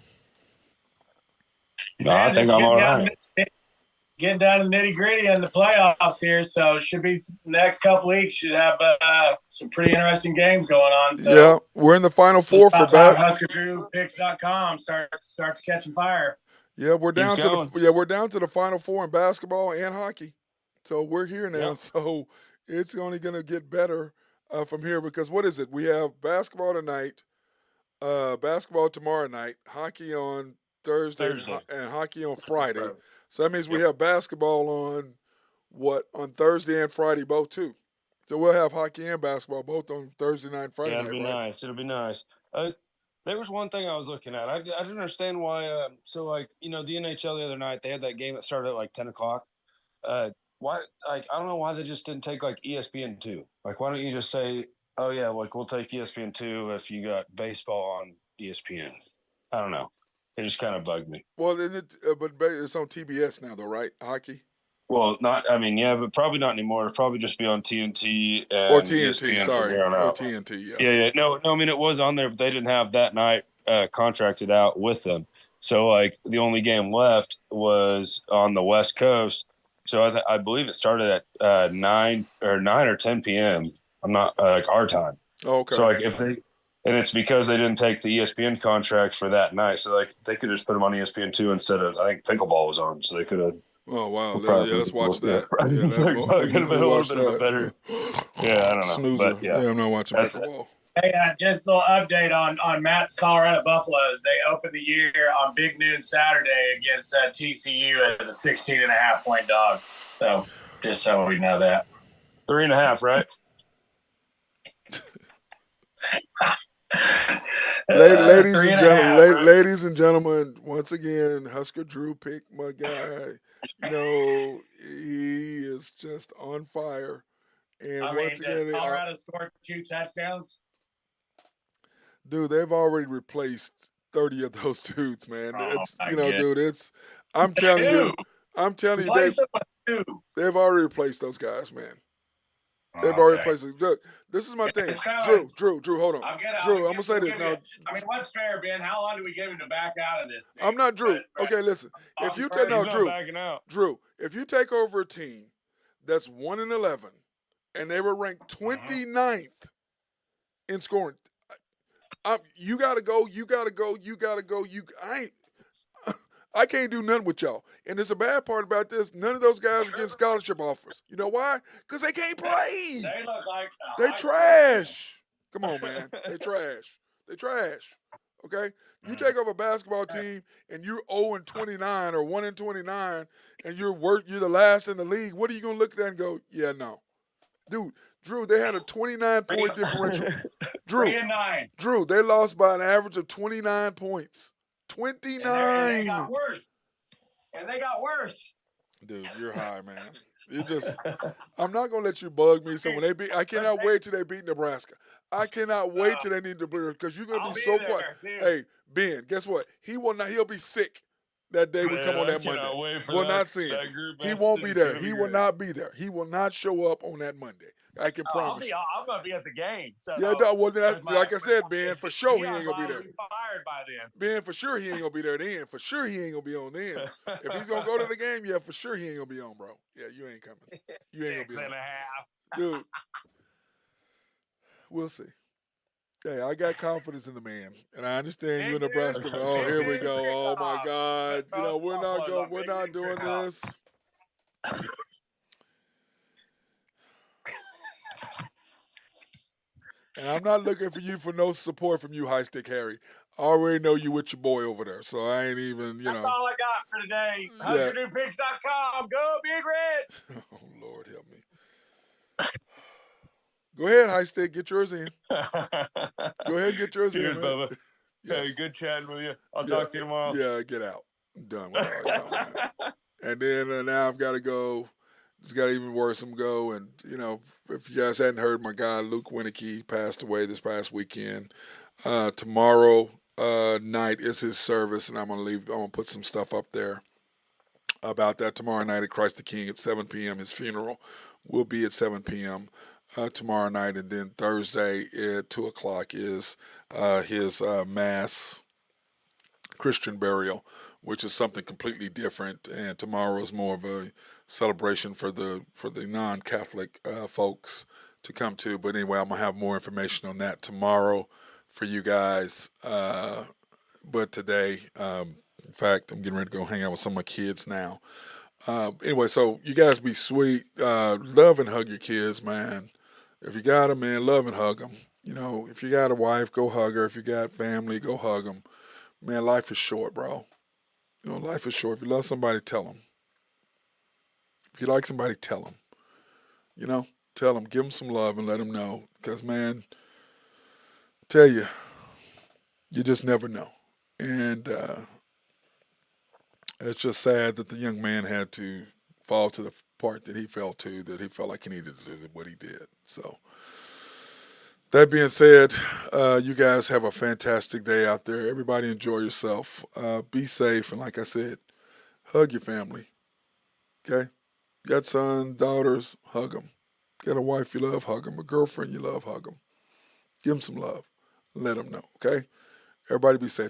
No, I think I'm all right. Getting down to the nitty gritty in the playoffs here, so should be next couple weeks. Should have some pretty interesting games going on. So yeah, we're in the Final Four for HuskerDrewPicks.com starts catching fire. Yeah, we're down to the Final Four in basketball and hockey. So we're here now. Yep. So it's only going to get better from here because what is it? We have basketball tonight, basketball tomorrow night, hockey on Thursday. And hockey on Friday. So that means we have basketball on Thursday and Friday both too. So we'll have hockey and basketball both on Thursday night and Friday night. It'll be nice. It'll be nice. There was one thing I was looking at. I didn't understand why. So like the NHL the other night they had that game that started at like 10 o'clock. Why? Like I don't know why they just didn't take like ESPN2. Like why don't you just say, oh yeah, like we'll take ESPN2 if you got baseball on ESPN. I don't know. It just kind of bugged me. Well, then but it's on TBS now though, right? Hockey. Well, but probably not anymore. It'll probably just be on TNT and or TNT. ESPN Sorry, from or TNT. Yeah. Yeah. No. I mean, it was on there, but they didn't have that night contracted out with them. So, like, the only game left was on the West Coast. So I believe it started at 9 or 10 p.m. I'm not like our time. Oh, okay. So like and it's because they didn't take the ESPN contract for that night. So like they could just put them on ESPN2 instead of I think pickleball was on. So they could have. Oh wow! Yeah, let's watch that. Yeah, could have been a little bit of a better. Yeah, I don't know. Snoozer. But, yeah, I'm not watching pickleball. Hey, just a little update on Matt's Colorado Buffaloes. They opened the year on Big Noon Saturday against TCU as a 16.5-point dog. So just so we know that. 3.5, right? Ladies and gentlemen, once again, Husker Drew picked my guy. He is just on fire. And once again, Colorado scored 2 touchdowns. Dude, they've already replaced 30 of those dudes, man. I'm telling you, they've already replaced those guys, man. They've already replaced them. Look, this is my thing. Drew, hold on. I'm going to say this. Now, I mean, what's fair, Ben? How long do we give him to back out of this thing? I'm not Drew. Okay, listen. If you take Drew, if you take over a team that's 1-11 and they were ranked 29th in scoring, you gotta go. I can't do nothing with y'all. And there's a bad part about this. None of those guys are getting scholarship offers. You know why? Because they can't play. They look like they trash. Come on, man. They trash. Okay? You take over a basketball team and you're 0-29 or 1-29 and you're the last in the league. What are you gonna look at that and go, yeah, no. Dude, Drew, they had a 29-point differential. Drew, they lost by an average of 29 points. 29. And they got worse. Dude, you're high, man. I'm not gonna let you bug me. So when I cannot wait till they beat Nebraska. I cannot wait till they need to beat because you're gonna be so quiet. Hey, Ben, guess what? He'll be sick that day we come on that Monday. We'll not see him. He won't be there. He will not be there. He will not show up on that Monday. I can promise you. I'm going to be at the game. So like I said, Ben, for sure he ain't going to be there. Be fired by then. Ben, for sure he ain't going to be there then. For sure he ain't going to be on then. If he's going to go to the game, yeah, for sure he ain't going to be on, bro. Yeah, you ain't coming. You ain't going to be on. 6.5. Dude, we'll see. Hey, I got confidence in the man, and I understand you in Nebraska. Oh, here we go. Oh my God. We're not doing this. And I'm not looking for you for no support from you, High Stick Harry. I already know you with your boy over there, so I ain't even, That's all I got for today. HuskerNewPicks.com. Go Big Red. Oh, Lord, help me. Go ahead, High Stick. Get yours in. Go ahead and get yours Cheers, in, man. Bubba. Hey, Yes. good chatting with you. I'll Yeah. talk to you tomorrow. Yeah, get out. I'm done with all y'all, man. And then now I've got to go. It's got even worse. I'm go, and if you guys hadn't heard, my guy Luke Winnicky passed away this past weekend. Tomorrow night is his service, and I'm gonna put some stuff up there about that tomorrow night at Christ the King at 7 p.m. His funeral will be at 7 p.m. Tomorrow night, and then Thursday at 2 o'clock is his mass Christian burial, which is something completely different. And tomorrow is more of a celebration for the non-Catholic folks to come to. But anyway, I'm gonna have more information on that tomorrow for you guys. But today, in fact, I'm getting ready to go hang out with some of my kids now. Anyway, so you guys be sweet. Love and hug your kids, man. If you got them, man, love and hug them. If you got a wife, go hug her. If you got family, go hug them. Man, life is short, bro. Life is short. If you love somebody, tell them. If you like somebody, tell them. Tell them. Give them some love and let them know. Because, man, tell you, you just never know. And it's just sad that the young man had to fall to the part that he fell to, that he felt like he needed to do what he did. So, that being said, you guys have a fantastic day out there. Everybody enjoy yourself. Be safe. And like I said, hug your family. Okay? You got sons, daughters, hug them. Got a wife you love, hug them. A girlfriend you love, hug them. Give them some love. Let them know. Okay? Everybody be safe.